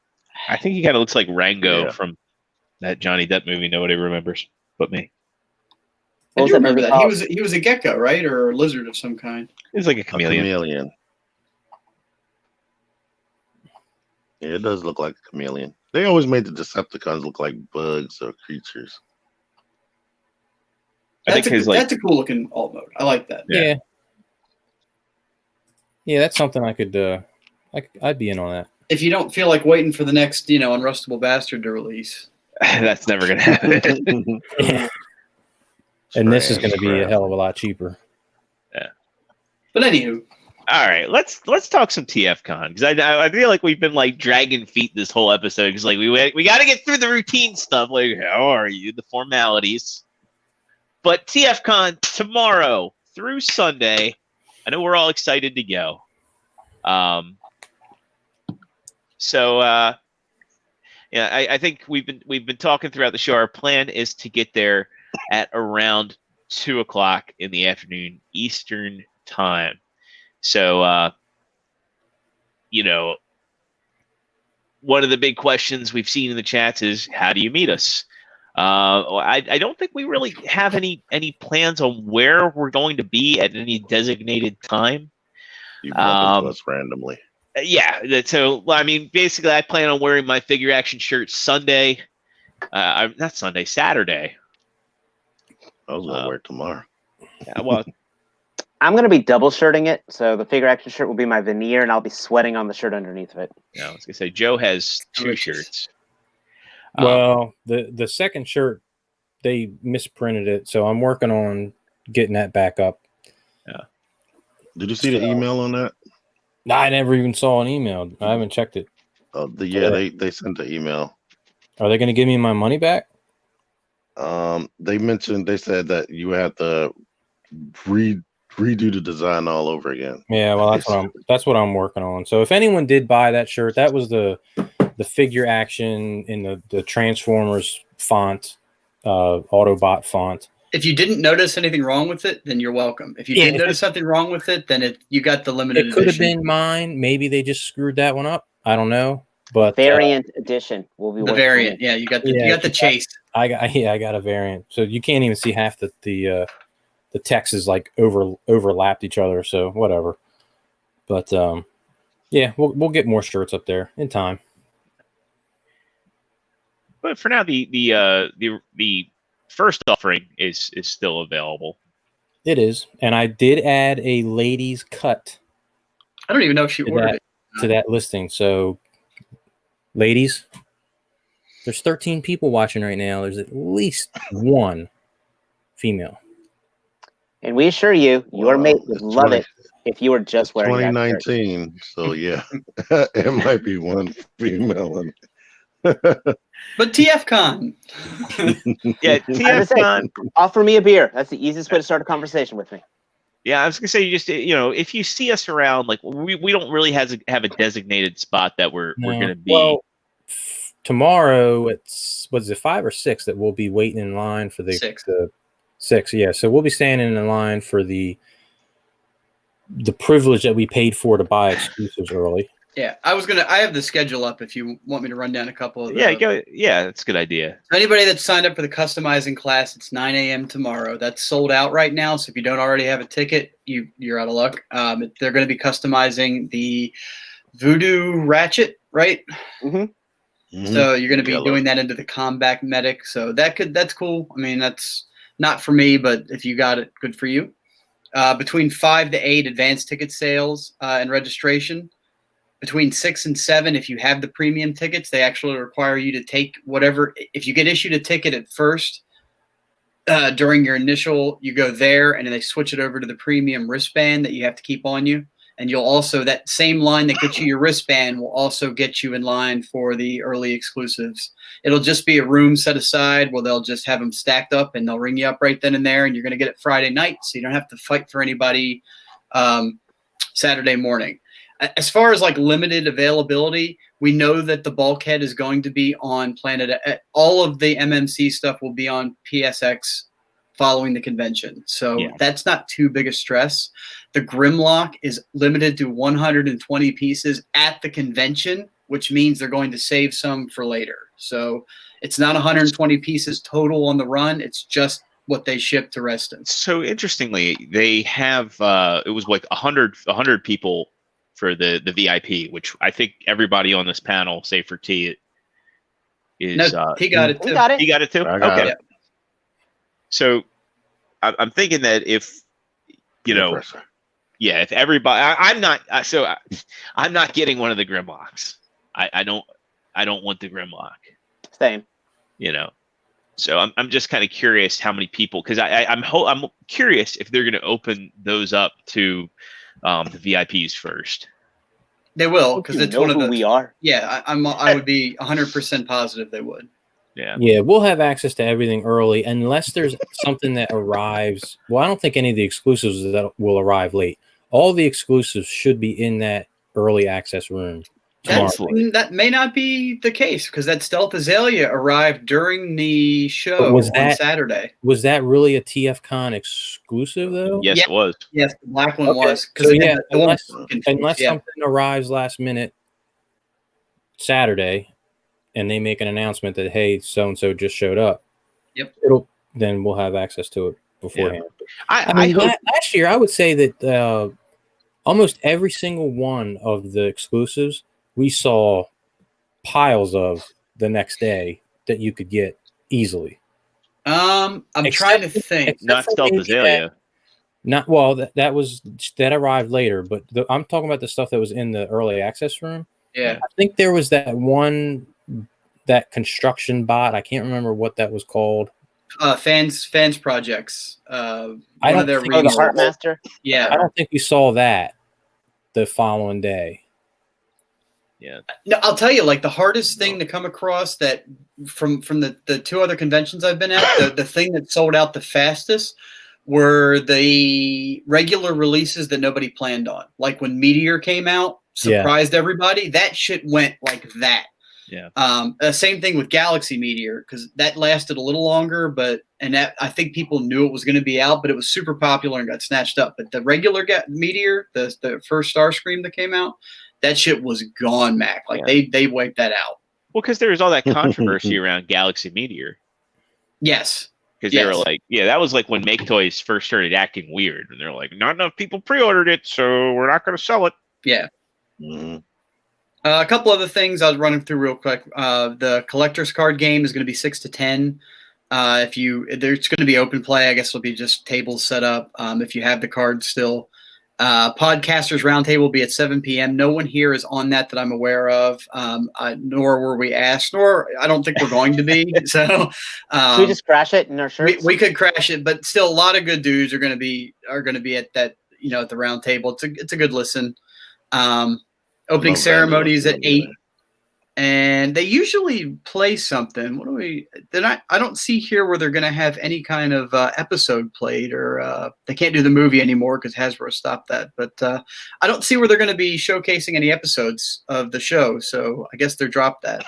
I think he kind of looks like Rango from that Johnny Depp movie nobody remembers but me. What was do that remember movie that. called? He was a gecko, right, or a lizard of some kind. It's like a A chameleon. chameleon. Yeah, it does look like a chameleon. They always made the Decepticons look like bugs or creatures. I think his That's a cool looking alt mode. I like that. Yeah. Yeah, that's something I could. I'd be in on that. If you don't feel like waiting for the next, Unrustable Bastard to release. That's never gonna happen. And this is going to Strange be a crap. hell of a lot cheaper. But anywho, All right, let's talk some TFCon because I feel like we've been like dragging feet this whole episode because like we got to get through the routine stuff. Like, how are you? The formalities. But TFCon tomorrow through Sunday. I know we're all excited to go. I think we've been talking throughout the show. Our plan is to get there at around 2:00 in the afternoon Eastern time. So, one of the big questions we've seen in the chats is how do you meet us? I don't think we really have any plans on where we're going to be at any designated time. You bump into us randomly. Yeah. So, I mean, basically, I plan on wearing my figure action shirt Sunday. Not Sunday, Saturday. I was gonna wear it tomorrow. Yeah, well, I'm going to be double shirting it. So the figure action shirt will be my veneer, and I'll be sweating on the shirt underneath of it. I was gonna say Joe has 2 shirts. Well, the second shirt, they misprinted it, so I'm working on getting that back up. Did you see the email on that? I never even saw an email. I haven't checked it. They sent the email. Are they going to give me my money back? They said that you have to redo the design all over again. Yeah, well, that's what I'm working on. So if anyone did buy that shirt, that was the figure action in the Transformers font, Autobot font. if you didn't notice anything wrong with it, then you're welcome. If you did notice something wrong with it, then you got the limited edition. It could have been mine. Maybe they just screwed that one up. I don't know. But Variant edition will be the variant. Yeah, you got the chase. I got a variant. So you can't even see half the text is like overlapped each other. So whatever. But yeah, we'll get more shirts up there in time. But for now, the first offering is still available. It is, and I did add a ladies' cut. I don't even know if she ordered it to that listing. So, ladies, there's 13 people watching right now. There's at least one female. And we assure you, your mate would love it if you were just wearing 2019. So yeah, it might be one female. But TFcon. Yeah, TFcon. Offer me a beer. That's the easiest way to start a conversation with me. Yeah, I was gonna say, you just if you see us around, like we don't really have a designated spot that we're gonna be. Well, tomorrow it's 5 or 6 that we'll be waiting in line for the 6. Yeah, so we'll be standing in line for the privilege that we paid for to buy exclusives early. Yeah, I have the schedule up if you want me to run down a couple of them. Yeah, that's a good idea. So anybody that signed up for the customizing class, it's 9 a.m. tomorrow. That's sold out right now. So if you don't already have a ticket, you're out of luck. They're going to be customizing the Voodoo Ratchet, right? Mm-hmm. So you're going to be doing that into the Combat Medic. So that's cool. I mean, that's not for me, but if you got it, good for you. Between 5 to 8 advanced ticket sales and registration. Between 6 and 7, if you have the premium tickets, they actually require you to take whatever. If you get issued a ticket at first, during your initial, you go there and then they switch it over to the premium wristband that you have to keep on you. And you'll also, that same line that gets you your wristband will also get you in line for the early exclusives. It'll just be a room set aside where they'll just have them stacked up and they'll ring you up right then and there. And you're going to get it Friday night. So you don't have to fight for anybody Saturday morning. As far as like limited availability, we know that the bulkhead is going to be on Planet. All of the MMC stuff will be on PSX following the convention. So that's not too big a stress. The Grimlock is limited to 120 pieces at the convention, which means they're going to save some for later. So it's not 120 pieces total on the run. It's just what they ship to Reston. So interestingly, they have it was like 100 people for the VIP, which I think everybody on this panel, save for T, is No, he got it We too. got it. he got it too. I got Okay, it. so I'm thinking that if you know, Pressure. yeah, if everybody, I'm not getting one of the Grimlocks. I don't want the Grimlock. Same. You know, so I'm just kind of curious how many people, because I'm curious if they're going to open those up to the VIPs first. They will, Hope because you it's know one of who the. we are. Yeah, I would be 100% positive they would. Yeah. Yeah, we'll have access to everything early unless there's something that arrives. Well, I don't think any of the exclusives that will arrive late. All the exclusives should be in that early access room tomorrow. That may not be the case because that Stealth Azalea arrived during the show on Saturday. Was that really a TFcon exclusive though? Yes, Yeah. it was. Yes, the black one was. So yeah, unless yeah. something arrives last minute Saturday, and they make an announcement that hey, so and so just showed up. Yep. Then we'll have access to it beforehand. Yeah. I I mean, hope. last year I would say that almost every single one of the exclusives we saw piles of the next day that you could get easily. I'm trying to think. Not Stealth Azalea. Not well. That arrived later, but I'm talking about the stuff that was in the early access room. Yeah, I think there was that construction bot. I can't remember what that was called. fans projects. One don't of their think Oh, the remodels. Heartmaster. Yeah, I don't think we saw that the following day. Yeah. no, I'll tell you, like the hardest thing to come across that from the two other conventions I've been at, the thing that sold out the fastest were the regular releases that nobody planned on. Like when Meteor came out, surprised everybody. That shit went like that. Yeah. Same thing with Galaxy Meteor because that lasted a little longer, and that I think people knew it was going to be out, but it was super popular and got snatched up. But the regular Meteor, the first Starscream that came out, that shit was gone, Mac. Like they wiped that out. Well, because there was all that controversy around Galaxy Meteor. Yes. Because they were like, that was like when Make Toys first started acting weird, and they're like, not enough people pre-ordered it, so we're not going to sell it. Yeah. Mm-hmm. A couple other things I was running through real quick. The collector's card game is going to be 6 to 10. There's going to be open play. I guess it'll be just tables set up. If you have the cards still. Podcasters Roundtable will be at 7 p.m. No one here is on that I'm aware of, nor were we asked, nor I don't think we're going to be. So, Should we just crash it in our shirts? We could crash it, but still, a lot of good dudes are going to be at that. At the round table. It's a good listen. Opening ceremonies at 8. And they usually play something. What do we? I don't see here where they're going to have any kind of episode played, or they can't do the movie anymore because Hasbro stopped that. But I don't see where they're going to be showcasing any episodes of the show. So I guess they're dropped that.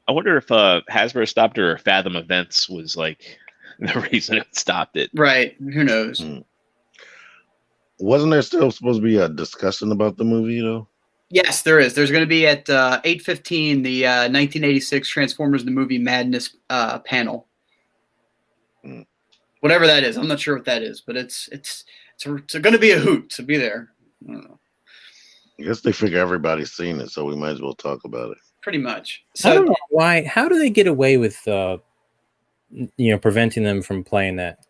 I wonder if Hasbro stopped it or Fathom Events was like the reason it stopped it. Right? Who knows? Wasn't there still supposed to be a discussion about the movie though? Yes, there is. There's going to be at 8:15 the 1986 Transformers the Movie Madness panel. Whatever that is, I'm not sure what that is, but it's going to be a hoot. So be there. I don't know. I guess they figure everybody's seen it, so we might as well talk about it. Pretty much. So I don't know why. How do they get away with preventing them from playing that?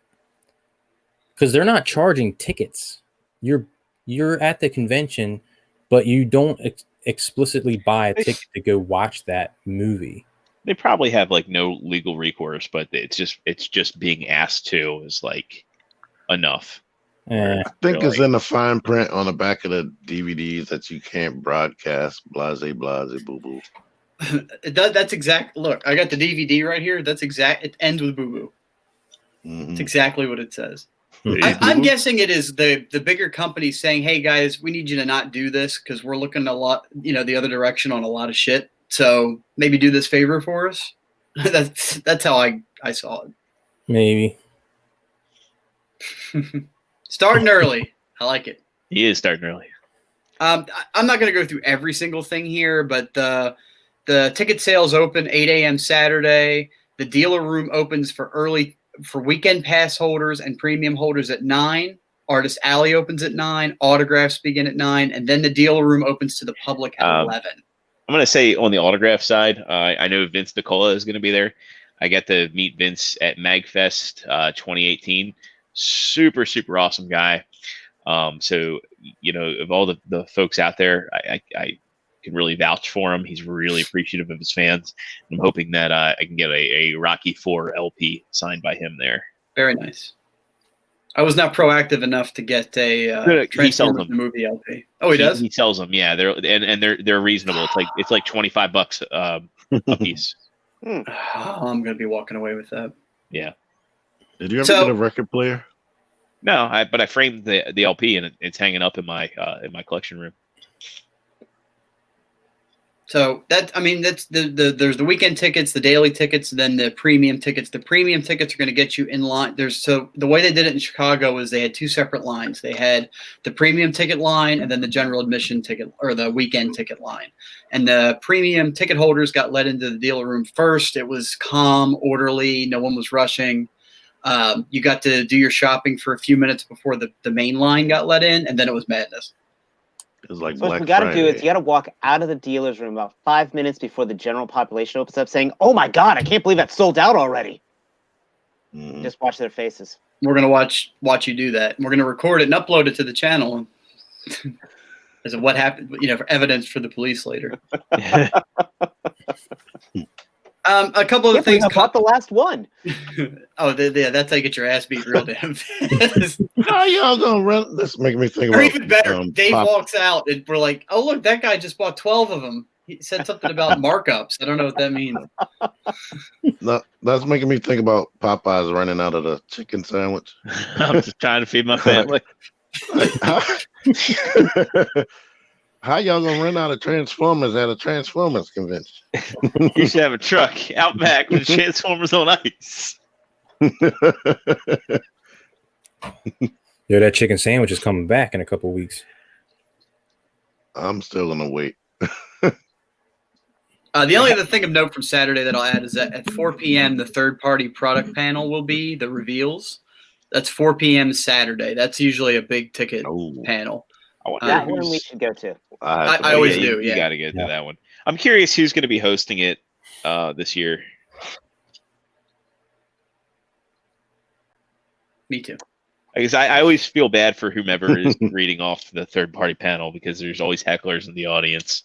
Because they're not charging tickets. You're at the convention, but you don't explicitly buy a ticket to go watch that movie. They probably have like no legal recourse, but it's just being asked to is like enough. I think it's in the fine print on the back of the DVDs that you can't broadcast blase blase boo boo. That's exact. Look, I got the DVD right here. That's exact. It ends with boo boo. Mm-hmm. It's exactly what it says. I'm guessing it is the bigger companies saying, "Hey guys, we need you to not do this because we're looking a lot, the other direction on a lot of shit. So maybe do this favor for us." That's how I saw it. Maybe. Starting early, I like it. He is starting early. I'm not going to go through every single thing here, but the ticket sales open 8 a.m. Saturday. The dealer room opens for early for weekend pass holders and premium holders at 9. Artist Alley opens at 9. Autographs begin at 9, and then the dealer room opens to the public at 11. I'm going to say on the autograph side, I know Vince DiCola is going to be there. I got to meet Vince at MagFest 2018. Super, super awesome guy. So, of all the folks out there, I can really vouch for him. He's really appreciative of his fans. I'm hoping that I can get a Rocky IV LP signed by him there. Very nice. I was not proactive enough to get a he sells them. The movie LP. Oh, he does? He sells them. Yeah, they're reasonable. It's like $25 a piece. Oh, I'm gonna be walking away with that. Yeah. Did you ever get a record player? No, but I framed the LP and it's hanging up in my collection room. So that's there's the weekend tickets, the daily tickets, then the premium tickets. The premium tickets are going to get you in line. The way they did it in Chicago was they had 2 separate lines. They had the premium ticket line and then the general admission ticket or the weekend ticket line. And the premium ticket holders got let into the dealer room first. It was calm, orderly. No one was rushing. You got to do your shopping for a few minutes before the main line got let in, and then it was madness. It was like so what you got to do is you got to walk out of the dealer's room about 5 minutes before the general population opens up, saying, "Oh my God, I can't believe that sold out already." Mm-hmm. Just watch their faces. We're gonna watch you do that. And we're gonna record it and upload it to the channel as what happened, for evidence for the police later. A couple of things. Caught the last one. Oh, that's how you get your ass beat real damn fast. How y'all gonna run? This making me think Or about. even better, Dave walks out and we're like, "Oh look, that guy just bought 12 of them." He said something about markups. I don't know what that means. No, that's making me think about Popeyes running out of the chicken sandwich. I'm just trying to feed my family. How y'all gonna run out of Transformers at a Transformers convention? You should have a truck out back with Transformers on ice. Yeah, that chicken sandwich is coming back in a couple weeks. I'm still gonna wait. The only other thing of note from Saturday that I'll add is that at 4 p.m. the third-party product panel will be the reveals. That's 4 p.m. Saturday. That's usually a big ticket panel. That one we should go to. I always do. Yeah, you got to go to that one. I'm curious who's going to be hosting it this year. Me too. Because I always feel bad for whomever is reading off the third-party panel because there's always hecklers in the audience.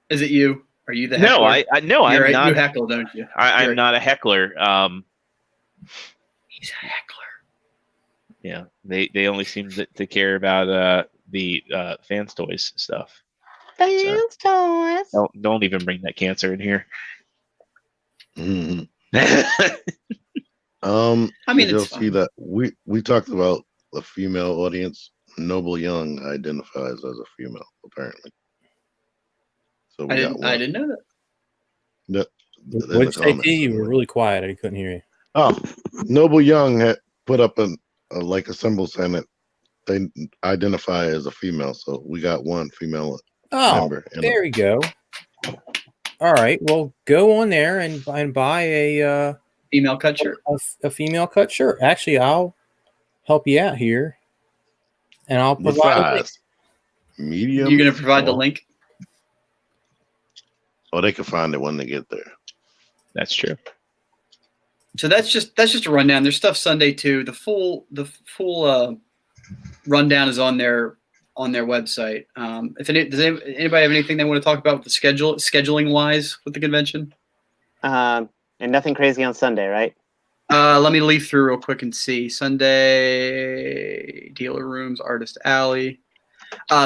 Is it you? Are you the heckler? No, I'm not. You heckle, don't you? I'm not a heckler. He's a heckler. Yeah, they only seem to care about the fans toys stuff. Fans toys. Don't even bring that cancer in here. Mm-hmm. I mean, you'll it's see that we talked about the female audience. Noble Young identifies as a female, apparently. So I didn't know that. What'd you say, T? You were really quiet. I couldn't hear you. Oh, Noble Young had put up a symbol saying that they identify as a female. So we got one female member. There we go. All right. Well, go on there and buy a female cut shirt. A female cut shirt. Actually, I'll help you out here, and I'll provide a link. Medium. You're going to provide the link? Oh, they can find it when they get there. That's true. So that's just a rundown. There's stuff Sunday too. The full rundown is on their website. Does anybody have anything they want to talk about with the scheduling wise with the convention? And nothing crazy on Sunday, right? Let me leaf through real quick and see. Sunday dealer rooms, Artist Alley.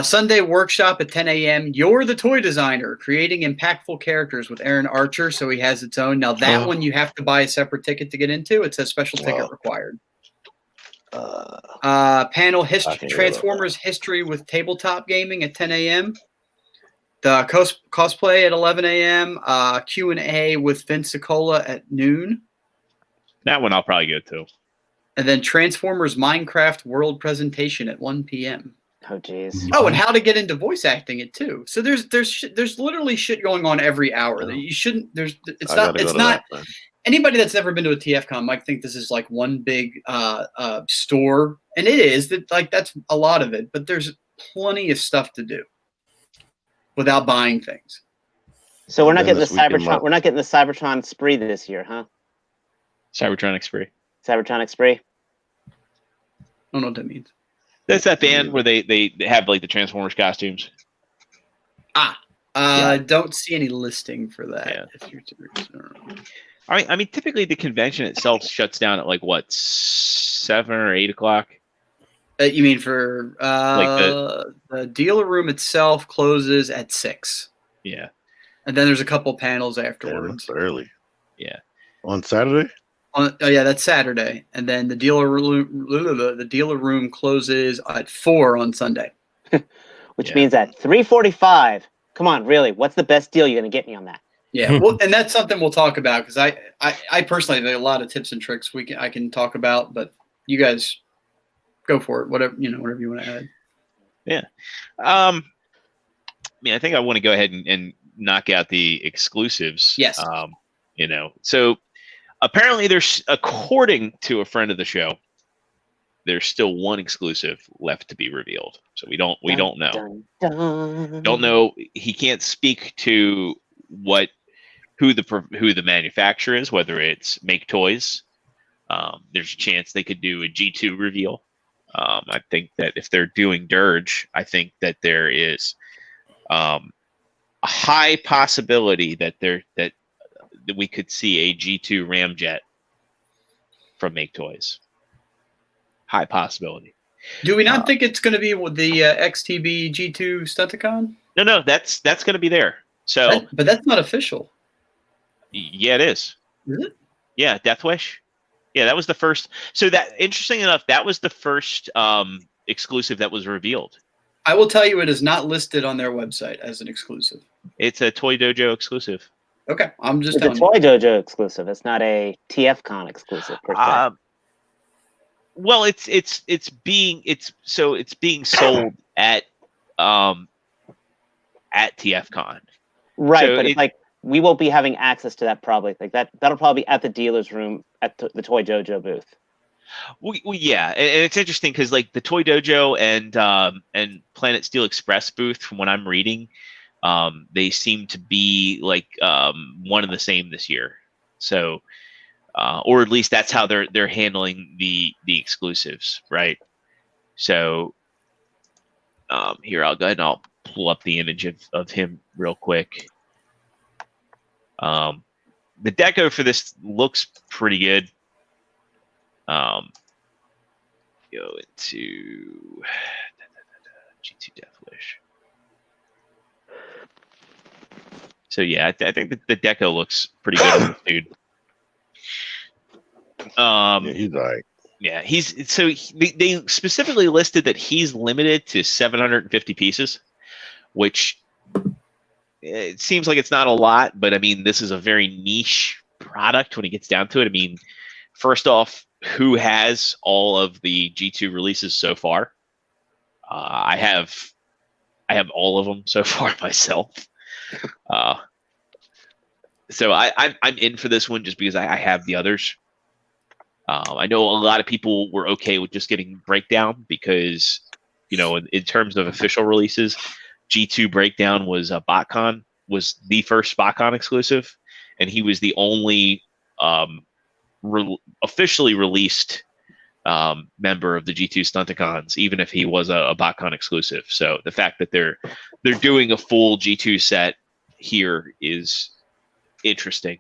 Sunday workshop at 10 a.m. You're the toy designer, creating impactful characters with Aaron Archer. So he has its own. Now that one you have to buy a separate ticket to get into. It says special ticket required. Panel history, Transformers history with tabletop gaming at 10 a.m. The cosplay at 11 a.m. Q&A with Vince DiCola at noon. That one I'll probably go to. And then Transformers Minecraft World presentation at 1 p.m. Oh, geez. Oh, and how to get into voice acting it too. So there's literally shit going on every hour that you shouldn't. It's anybody that's never been to a TFcon might think this is like one big store, and it is. That's a lot of it, but there's plenty of stuff to do without buying things. So we're not Then getting the this weekend, Cybertron. We're not getting the Cybertron spree this year, huh? Cybertronic Spree. Cybertronic spree. I don't know what that means. That's that band where they have like the Transformers costumes. Don't see any listing for that. Yeah. If you're curious. I mean, typically the convention itself shuts down at like what 7 or 8 o'clock. You mean for Like the dealer room itself closes at 6. Yeah. And then there's a couple panels Damn, afterwards. that's early. Yeah. On Saturday? Oh yeah, that's Saturday. And then the dealer room closes at 4 on Sunday. Which means at 3:45. Come on, really? What's the best deal you're going to get me on that? Yeah, well, and that's something we'll talk about because I personally have a lot of tips and tricks I can talk about, but you guys go for it. Whatever you want to add. Yeah. I mean, I think I want to go ahead and knock out the exclusives. Yes. So apparently there's, according to a friend of the show, there's still one exclusive left to be revealed. So we don't know. Dun, dun. Don't know. He can't speak to who the manufacturer is, whether it's Make Toys. There's a chance they could do a G2 reveal. I think that if they're doing Dirge, I think that there is a high possibility that we could see a G2 Ramjet from Make Toys. High possibility. Do we not think it's going to be with the XTB G2 Stunticon? No, that's going to be there. So, but that's not official. Yeah, it is. Is it? Yeah, Death Wish. Yeah, that was the first. So that, interesting enough, that was the first exclusive that was revealed. I will tell you, it is not listed on their website as an exclusive. It's a Toy Dojo exclusive. Okay, I'm just It's a telling Toy Dojo exclusive. It's not a TFcon exclusive per se. Well, it's being sold at TFcon. Right, so but it's like we won't be having access to that probably. Like that'll probably be at the dealer's room at the Toy Dojo booth. Well, yeah, and it's interesting because like the Toy Dojo and Planet Steel Express booth, from what I'm reading, they seem to be like one and the same this year. So, or at least that's how they're handling the exclusives, right? So, here I'll go ahead and I'll pull up the image of him real quick. The deco for this looks pretty good. Go into G2 Death Wish. So yeah, I think the deco looks pretty good on this dude. Yeah, he's all right. Yeah, they specifically listed that he's limited to 750 pieces, which it seems like it's not a lot, but I mean, this is a very niche product when it gets down to it. I mean, first off, who has all of the G2 releases so far? I have all of them so far myself. So I'm in for this one just because I have the others. I know a lot of people were okay with just getting Breakdown because, in terms of official releases, G2 Breakdown was was the first BotCon exclusive, and he was the only officially released member of the G2 Stunticons, even if he was a BotCon exclusive. So the fact that they're doing a full G2 set here is interesting.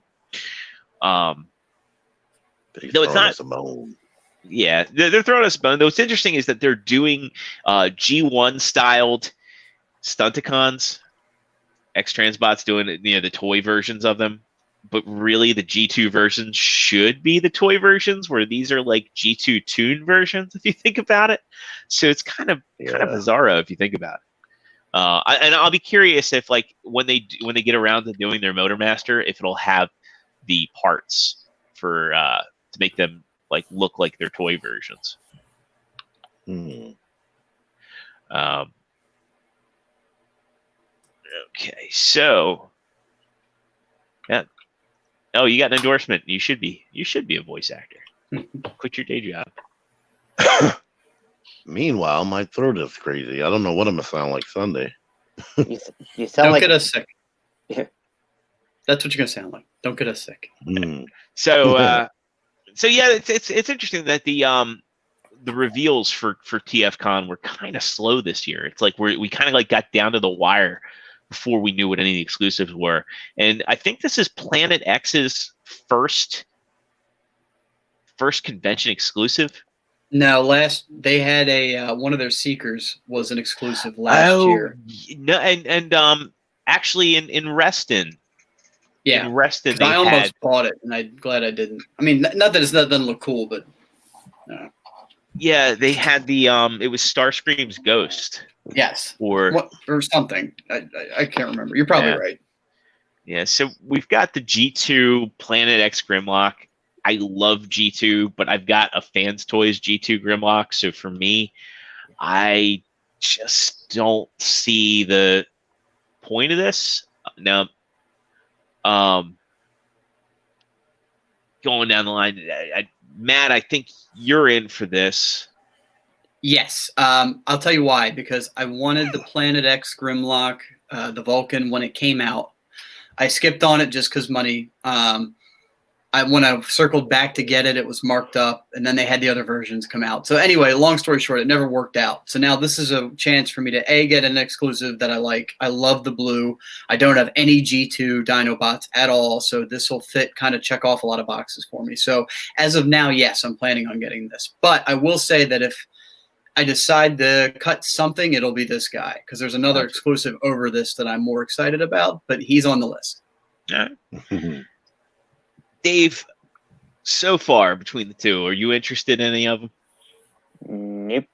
No, it's not. Yeah, they're throwing us a bone. Though what's interesting is that they're doing G1 styled Stunticons. X-Transbot's doing the toy versions of them, but really the G2 versions should be the toy versions, where these are like G2 tune versions if you think about it. So it's kind of bizarro if you think about it. And I'll be curious if like when they get around to doing their Motormaster, if it'll have the parts for to make them like look like their toy versions. Okay, so yeah, Oh, you got an endorsement. You should be a voice actor. Quit your day job. Meanwhile, my throat is crazy. I don't know what I'm gonna sound like Sunday. You sound Don't like get us sick. Yeah. That's what you're gonna sound like. Don't get us sick. So yeah, it's interesting that the reveals for TFcon were kind of slow this year. It's like we kind of like got down to the wire before we knew what any of the exclusives were. And I think this is Planet X's first convention exclusive. No, they had a one of their Seekers was an exclusive last year. No, and actually in Reston. Yeah, in Reston I almost bought it, and I'm glad I didn't. I mean, not that it doesn't look cool, but yeah, they had the it was Starscream's Ghost. Yes, or something. I can't remember. You're probably right. Yeah, so we've got the G2 Planet X Grimlock. I love G2, but I've got a Fans Toys G2 Grimlock. So for me, I just don't see the point of this. Now, going down the line, Matt, I think you're in for this. Yes. I'll tell you why. Because I wanted the Planet X Grimlock, the Vulcan, when it came out. I skipped on it just because money. When I circled back to get it, it was marked up, and then they had the other versions come out. So anyway, long story short, it never worked out. So now this is a chance for me to get an exclusive that I like. I love the blue. I don't have any G2 Dinobots at all, so this will kind of check off a lot of boxes for me. So as of now, yes, I'm planning on getting this. But I will say that if I decide to cut something, it'll be this guy, because there's another exclusive over this that I'm more excited about, but he's on the list. All right. Dave, so far between the two, are you interested in any of them? Nope.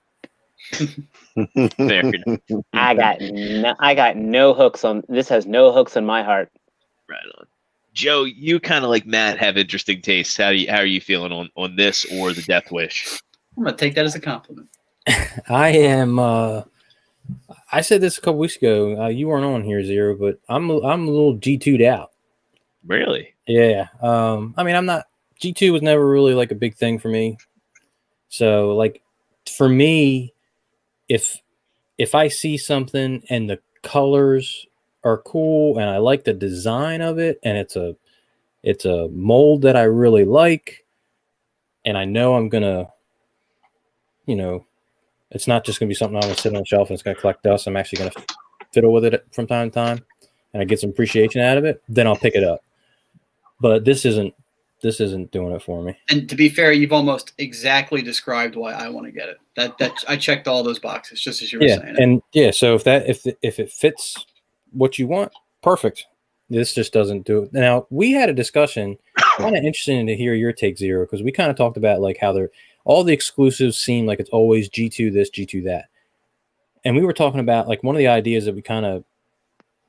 Fair enough. I got no hooks on this. Has no hooks in my heart. Right on. Joe, you kind of like Matt have interesting tastes. How are you feeling on this or the Death Wish? I'm gonna take that as a compliment. I am. I said this a couple weeks ago. You weren't on here, Zero, but I'm a little G2'd out. Really? Yeah. I mean, I'm not. G2 was never really like a big thing for me. So, like, for me, if I see something and the colors are cool and I like the design of it and it's a mold that I really like, and I know I'm gonna, it's not just gonna be something I'm gonna sit on the shelf and it's gonna collect dust. I'm actually gonna fiddle with it from time to time, and I get some appreciation out of it. Then I'll pick it up. But this isn't doing it for me. And to be fair, you've almost exactly described why I want to get it. That I checked all those boxes, just as you were saying. And so if it fits what you want, perfect. This just doesn't do it. Now, we had a discussion, kind of interesting to hear your take, Zero, because we kind of talked about like how all the exclusives seem like it's always G2 this, G2 that. And we were talking about like one of the ideas that we kind of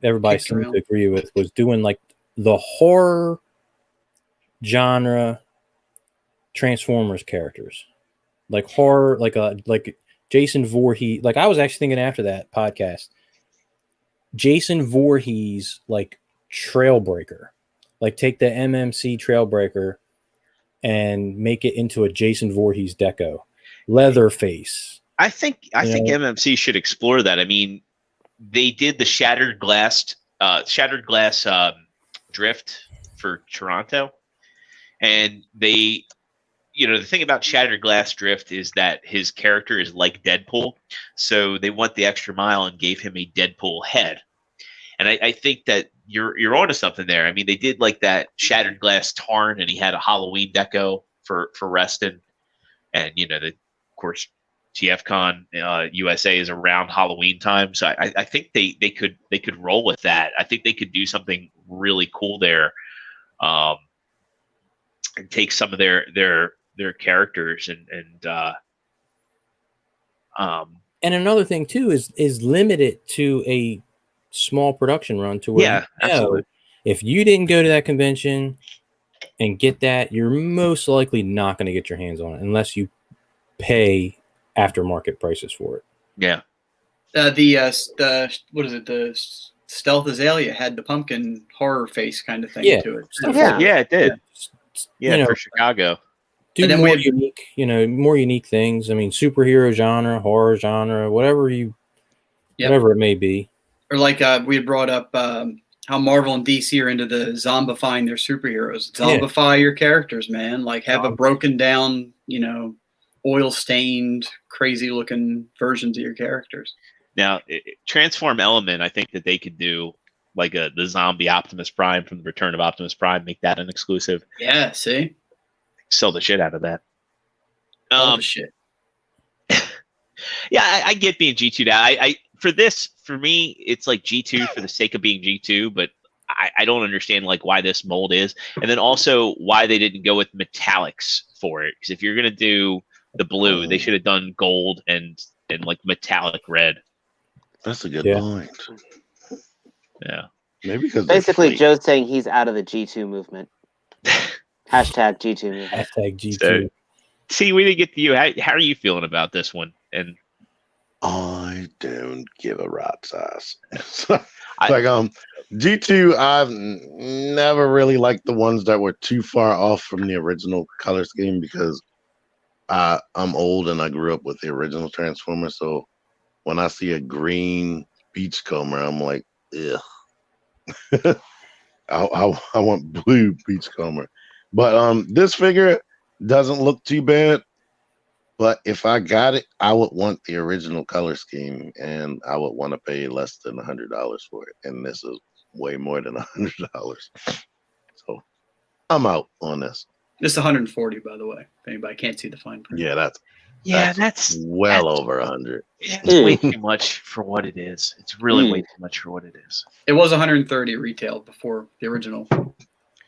everybody seemed to agree with was doing like the horror genre Transformers characters, like horror, like Jason Voorhees. Like I was actually thinking after that podcast, Jason Voorhees, like Trailbreaker, like take the MMC Trailbreaker and make it into a Jason Voorhees deco, Leatherface. I think MMC should explore that. I mean, they did the shattered glass drift for Toronto. And they, the thing about Shattered Glass Drift is that his character is like Deadpool. So they went the extra mile and gave him a Deadpool head. And I think that you're onto something there. I mean, they did like that Shattered Glass Tarn, and he had a Halloween deco for Reston. And, of course, TFcon USA is around Halloween time. So I think they could roll with that. I think they could do something really cool there. And take some of their characters and another thing too is limit it to a small production run to where absolutely. If you didn't go to that convention and get that, you're most likely not going to get your hands on it unless you pay aftermarket prices for it. Yeah. The what is it? The Stealth Azalea had the pumpkin horror face kind of thing Yeah. to it. Yeah. Yeah, it did. Yeah, You know, for Chicago. do And then more we had- unique, more unique things. I mean, superhero genre, horror genre, whatever it may be. Or like we had brought up how Marvel and DC are into the zombifying their superheroes. Zombify your characters, man. Like have a broken down, oil stained, crazy looking versions of your characters. Now, Transform Element, I think that they could do like the zombie Optimus Prime from the Return of Optimus Prime, make that an exclusive. Yeah, see? Sell the shit out of that. All the shit. Yeah, I get being G2 now. For me, it's like G2 for the sake of being G2, but I don't understand like why this mold is, and then also why they didn't go with metallics for it. Because if you're gonna do the blue, they should have done gold and like metallic red. That's a good Yeah. point. Yeah. Maybe because Basically, Joe's saying he's out of the G2 movement. Hashtag G2 movement. Hashtag G2. So, see, we didn't get to you. How are you feeling about this one? And I don't give a rat's ass. G2, I've never really liked the ones that were too far off from the original color scheme because I'm old and I grew up with the original Transformers. So when I see a green beachcomber, I'm like, ugh. I want blue beachcomber. But this figure doesn't look too bad. But if I got it, I would want the original color scheme, and I would want to pay less than $100 for it. And this is way more than $100. So I'm out on this. This is 140, by the way. If anybody can't see the fine print. Yeah, that's well over 100. It's way too much for what it is. It's really way too much for what it is. It was 130 retail before the original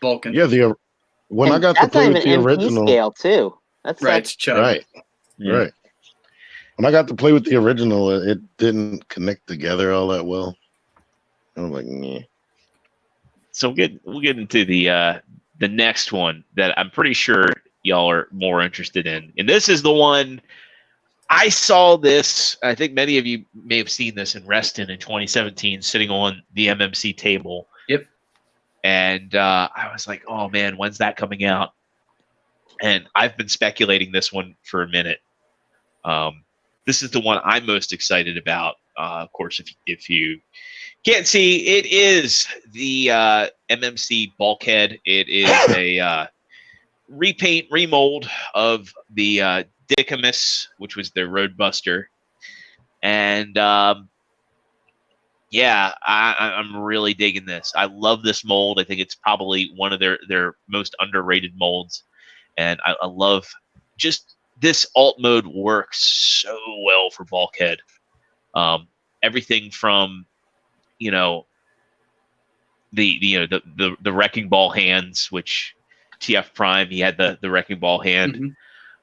Vulcan. Yeah, when I got to play with the original scale too. That's right. It's chubby. Right. Yeah. Right. When I got to play with the original, it didn't connect together all that well. I was like, yeah. So we'll get into the next one that I'm pretty sure y'all are more interested in. And this is the one I saw this. I think many of you may have seen this in Reston in 2017, sitting on the MMC table. Yep. And I was like, oh man, when's that coming out? And I've been speculating this one for a minute. This is the one I'm most excited about. Of course, if you can't see, it is the MMC Bulkhead. It is a repaint, remold of the Dickamus, which was their Roadbuster. And yeah, I'm really digging this. I love this mold. I think it's probably one of their most underrated molds. And I love just this alt mode works so well for Bulkhead. Everything from, the wrecking ball hands, which TF Prime, he had the wrecking ball hand.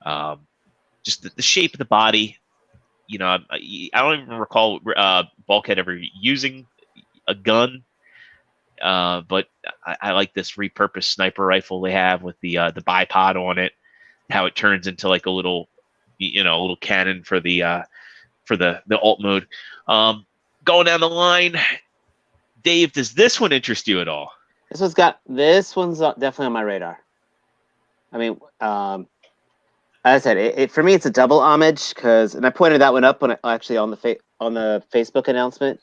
Mm-hmm. Just the shape of the body. I don't even recall Bulkhead ever using a gun. But I like this repurposed sniper rifle they have with the bipod on it, how it turns into like a little cannon for the alt mode. Going down the line, Dave, does this one interest you at all? This one's definitely on my radar. I mean, as I said, for me it's a double homage and I pointed that one up on the Facebook announcement.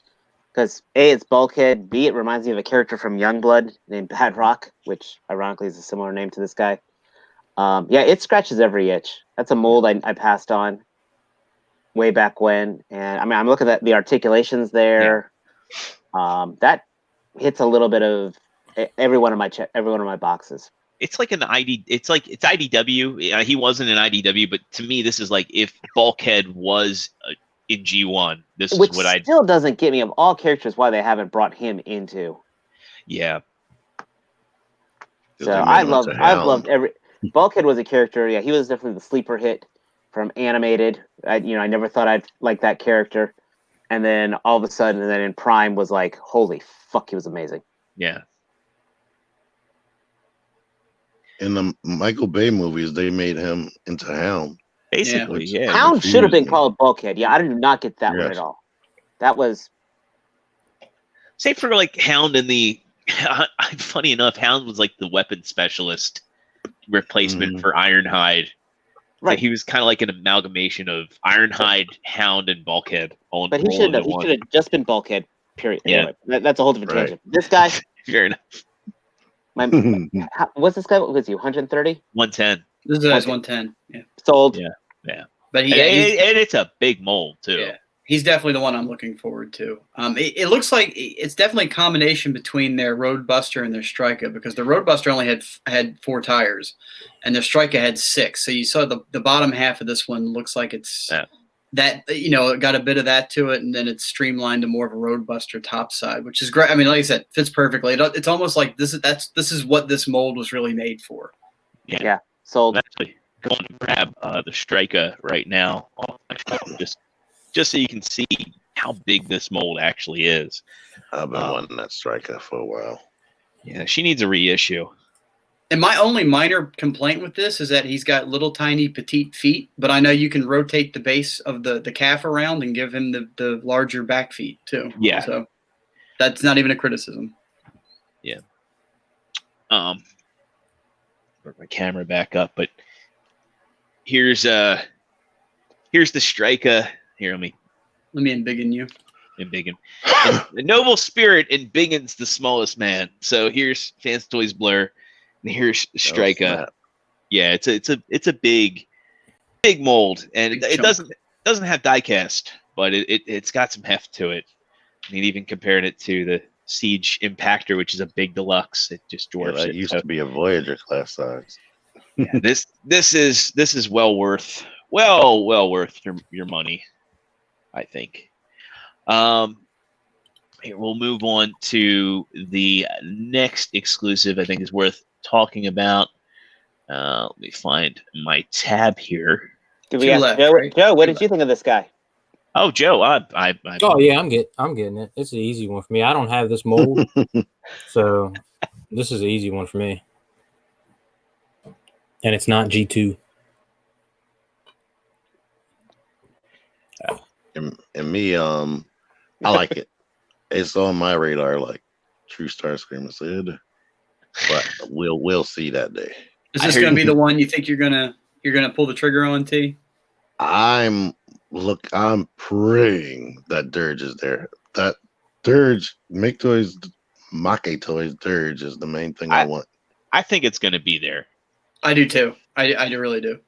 Because A, it's Bulkhead. B, it reminds me of a character from Youngblood named Bad Rock, which ironically is a similar name to this guy. Yeah, it scratches every itch. That's a mold I passed on way back when. And I mean, I'm looking at the articulations there. Yeah. That hits a little bit of every one of my boxes. It's like it's IDW. He wasn't an IDW, but to me, this is like if Bulkhead was in G1, this is what I still doesn't get me of all characters why they haven't brought him into. Yeah. So I've loved every Bulkhead was a character. Yeah, he was definitely the sleeper hit from animated. I never thought I'd like that character, and then all of a sudden, and then in Prime was like, holy fuck, he was amazing. Yeah. In the Michael Bay movies, they made him into Hound. Basically, yeah. Hound should have been called Bulkhead. Yeah, I did not get that one at all. That was Say for like Hound in the. Funny enough, Hound was like the weapon specialist replacement for Ironhide. Right. Like he was kind of like an amalgamation of Ironhide, Hound, and Bulkhead. All But he should have just been Bulkhead. Period. Yeah. Anyway, that's a whole different Right. tangent. This guy, Fair enough. what's this guy? What was he? 130? 110. This is 110. Yeah. Sold. Yeah. But And it's a big mold too. Yeah. He's definitely the one I'm looking forward to. It looks like it's definitely a combination between their Roadbuster and their Striker, because the Roadbuster only had 4 tires, and their Striker had 6. So you saw the bottom half of this one looks like it's that, it got a bit of that to it, and then it's streamlined to more of a Roadbuster top side, which is great. I mean, like I said, fits perfectly. It's almost like this is what this mold was really made for. Yeah. Sold. I'm actually going to grab the Striker right now, just so you can see how big this mold actually is. I've been wanting that Striker for a while. Yeah, she needs a reissue. And my only minor complaint with this is that he's got little tiny petite feet, but I know you can rotate the base of the calf around and give him the larger back feet too. Yeah. So that's not even a criticism. Yeah. Put my camera back up, but here's the Striker. Here, let me embiggen you. Embiggen. The noble spirit embiggens the smallest man. So here's Fancy Toys Blur, and here's Striker. Yeah, it's a big mold, and it doesn't have diecast, but it's got some heft to it. I mean, even comparing it to the Siege Impactor, which is a big deluxe, it just dwarfs it. It used to be a Voyager class size. Yeah, this is well worth your money, I think. Here we'll move on to the next exclusive I think is worth talking about. Let me find my tab here. Did we ask Joe, what did you think of this guy? Oh, Joe, Oh yeah, I'm getting it. It's an easy one for me. I don't have this mold, so this is an easy one for me. And it's not G2. And me, I like it. It's on my radar, like True Starscream said. But we'll see that day. Is this going to be the one you think you're gonna pull the trigger on, T? I'm praying that Dirge is there. That Dirge, Make Toys, Make Toys, Dirge is the main thing I want. I think it's going to be there. I do too. I really do.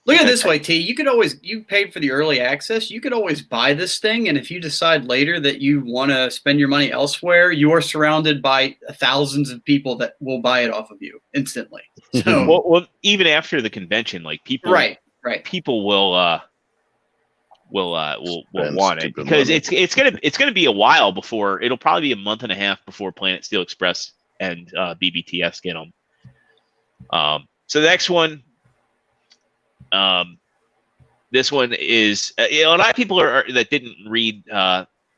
Look at it this way, T. You paid for the early access. You could always buy this thing, and if you decide later that you want to spend your money elsewhere, you are surrounded by thousands of people that will buy it off of you instantly. So, well, even after the convention, like people, right, people will want it because it's gonna be a while before. It'll probably be a month and a half before Planet Steel Express and BBTS get them. So the next one, this one is a lot of people that didn't read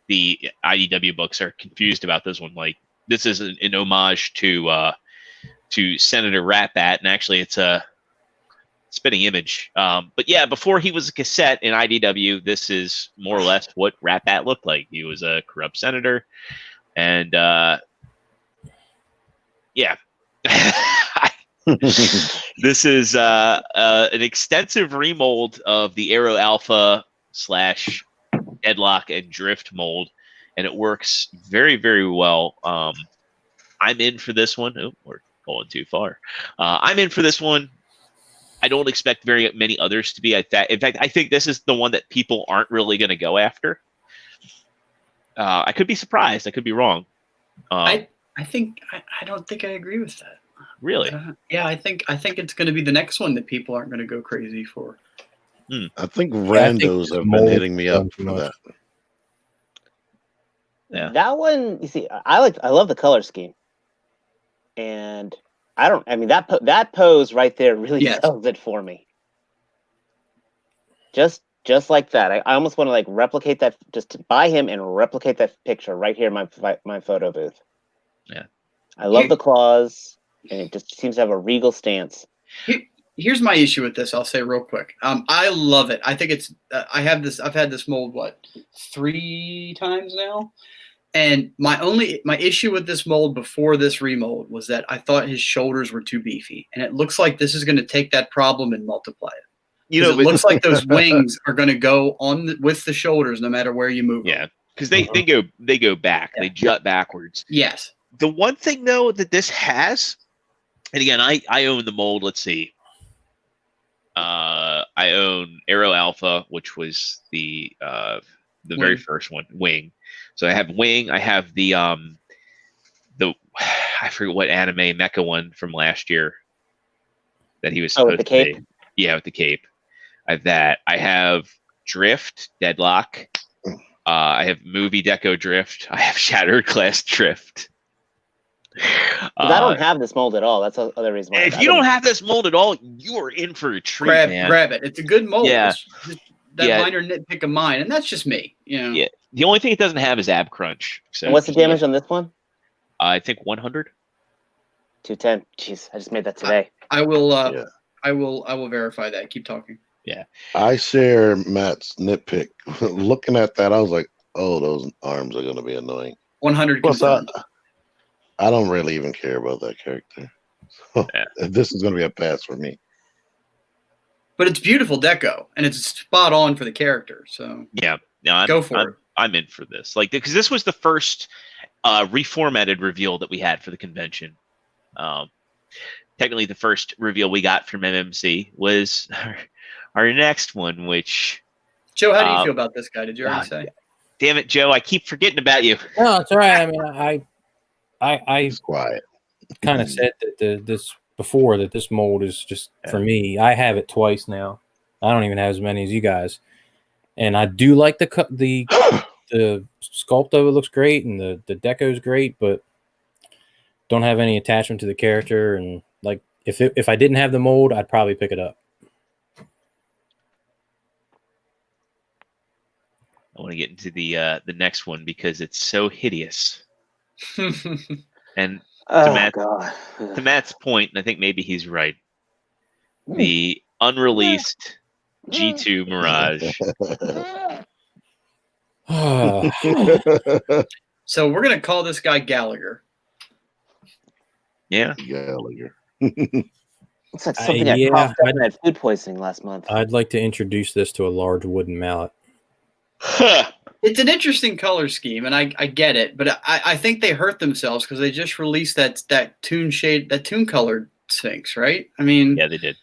the IDW books are confused about this one. Like this is an homage to Senator Ratbat, and actually it's a spitting image. But yeah, before he was a cassette in IDW, this is more or less what Ratbat looked like. He was a corrupt senator, and yeah. This is an extensive remold of the Aero Alpha / Deadlock and Drift mold, and it works very, very well. I'm in for this one. Oh, we're going too far. I'm in for this one. I don't expect very many others to be like that. In fact, I think this is the one that people aren't really going to go after. I could be surprised. I could be wrong. I don't think I agree with that. Really? Yeah, I think it's going to be the next one that people aren't going to go crazy for. I think randos have been hitting me up for that. Yeah. That one, you see, I love the color scheme, and that pose right there really sells it for me. Just like that, I almost want to like replicate that, just to buy him and replicate that picture right here in my photo booth. Yeah, I love the claws. And it just seems to have a regal stance. Here's my issue with this. I'll say real quick. I love it. I think it's. I've had this mold 3 times now, And my issue with this mold before this remold was that I thought his shoulders were too beefy, and it looks like this is going to take that problem and multiply it. You know, It looks like those wings are going to go with the shoulders no matter where you move. Yeah, them. because they go back, they jut backwards. Yes. The one thing though that this has, and again, I own the mold. Let's see. I own Aero Alpha, which was the very first one, Wing. So I have Wing. I have the I forget what anime mecha one from last year that he was supposed with the to cape? be. Yeah, with the cape. I have that. I have Drift, Deadlock. I have Movie Deco Drift. I have Shattered Glass Drift. I don't have this mold at all. That's the other reason why. If you don't have this mold at all, you are in for a treat, man. Grab it. It's a good mold. Yeah. It's just that minor nitpick of mine, and that's just me. Yeah. The only thing it doesn't have is ab crunch. So and what's the damage on this one? I think 100. 210. Jeez, I just made that today. I will. I will verify that. Keep talking. Yeah. I share Matt's nitpick. Looking at that, I was like, "Oh, those arms are going to be annoying." 100. Plus, I don't really even care about that character. So this is going to be a pass for me. But it's beautiful deco, and it's spot on for the character. So yeah, no, go for it. I'm in for this. Like, because this was the first reformatted reveal that we had for the convention. Technically, the first reveal we got from MMC was our next one, which. Joe, how do you feel about this guy? Did you already say? Damn it, Joe! I keep forgetting about you. No, it's all right. I mean, I quiet. Kind of said that this before that this mold is just for me. I have it twice now. I don't even have as many as you guys, and I do like the sculpt of it looks great and the deco is great, but don't have any attachment to the character. And like if I didn't have the mold, I'd probably pick it up. I want to get into the next one because it's so hideous. And to Matt's point, and I think maybe he's right, the unreleased G2 Mirage. So we're going to call this guy Gallagher. Yeah. Gallagher. It's like something I coughed up and had food poisoning last month. I'd like to introduce this to a large wooden mallet. It's an interesting color scheme, and I get it, but I think they hurt themselves because they just released that tune colored Sphinx, right? I mean, yeah, they did.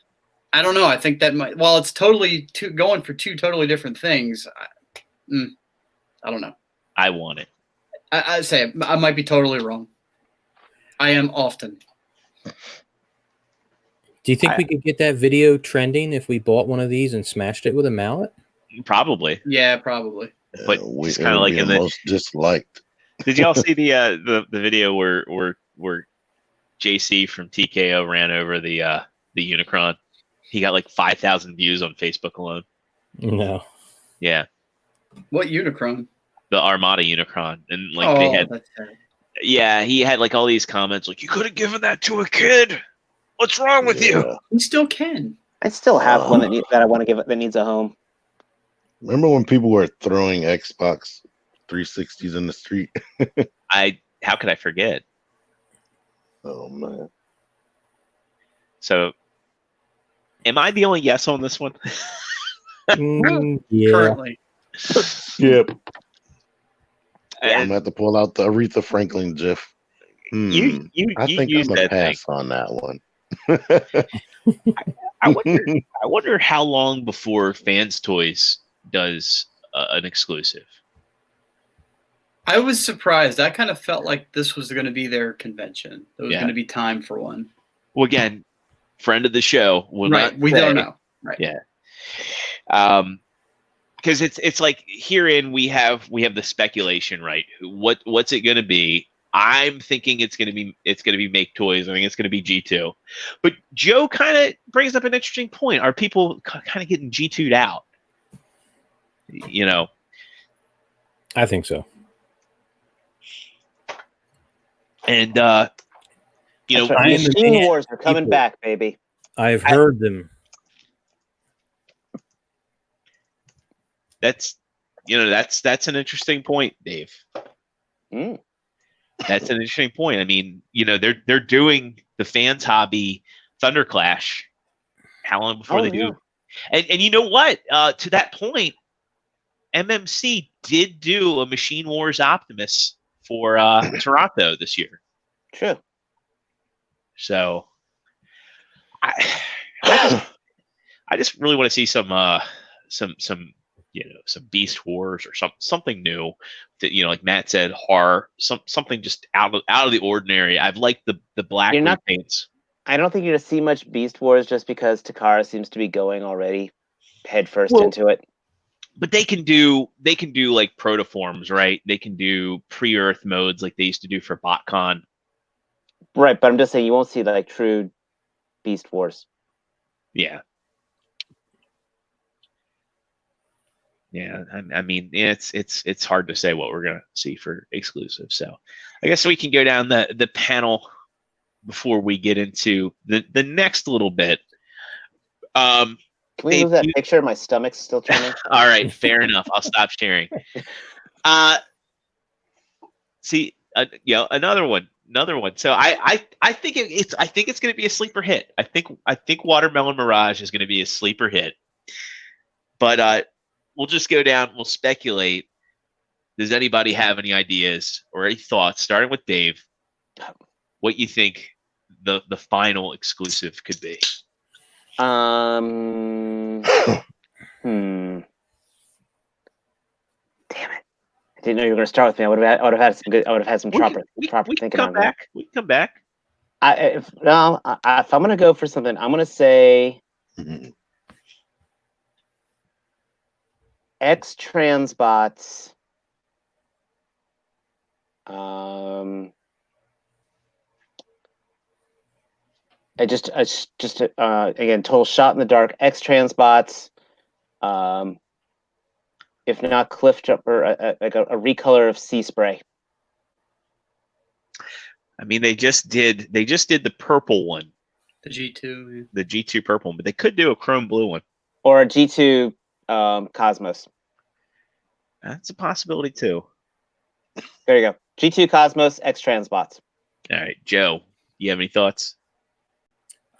I don't know. I think that might. While it's totally going for two totally different things, I don't know. I want it. I say I might be totally wrong. I am often. Do you think we could get that video trending if we bought one of these and smashed it with a mallet? Probably. Yeah, probably. But it's kind of like in the most disliked. Did y'all see the video where JC from TKO ran over the Unicron? He got like 5,000 views on Facebook alone. No. Yeah. What Unicron? The Armada Unicron, and like they had. Yeah, he had like all these comments like, "You could have given that to a kid. What's wrong with you?" You still can. I still have one that I want to give that needs a home. Remember when people were throwing Xbox 360s in the street? How could I forget? Oh man. So, am I the only yes on this one? Yeah. Currently. Yep. And I'm gonna have to pull out the Aretha Franklin GIF. I think I'm gonna pass on that one. I wonder how long before Fans Toys does an exclusive. I was surprised. I kind of felt like this was going to be their convention. There was going to be time for one. Well, again, friend of the show. We don't know. Right. Yeah. Because it's like herein we have the speculation, right? What's it going to be? I'm thinking it's going to be Make Toys. I think it's going to be G2. But Joe kind of brings up an interesting point. Are people kind of getting G2'd out? You know, I think so. And you know, Machine Wars are coming back, baby. I've heard them. That's an interesting point, Dave. Mm. That's an interesting point. I mean, they're doing the fans hobby Thunderclash. How long before they do? And you know what? To that point, MMC did do a Machine Wars Optimus for Toronto this year. True. So I just really want to see some some Beast Wars or something new that, like Matt said, horror, something just out of the ordinary. I've liked the black repaints. I don't think you're gonna see much Beast Wars just because Takara seems to be going already headfirst into it. But they can do like protoforms, right? They can do pre-Earth modes like they used to do for BotCon. Right, but I'm just saying you won't see like true Beast Wars. Yeah. Yeah, I mean, it's hard to say what we're gonna see for exclusive. So, I guess we can go down the panel before we get into the next little bit. Can we move that picture? My stomach's still turning. All right, fair enough. I'll stop sharing. See, another one. So I think it's going to be a sleeper hit. I think Watermelon Mirage is going to be a sleeper hit. But we'll just go down. We'll speculate. Does anybody have any ideas or any thoughts, starting with Dave? What you think the final exclusive could be? Damn it! I didn't know you were going to start with me. I would have had some good. I would have had some proper thinking on that. We can come back. If I'm going to go for something, I'm going to say X Transbots. Again, total shot in the dark. X Transbots. If not Cliff Jumper, like a recolor of Sea Spray. I mean, they just did the purple one, the G2, the G2 purple one, but they could do a chrome blue one or a G2 Cosmos. That's a possibility too. There you go. G2 Cosmos X Transbots. All right, Joe, you have any thoughts?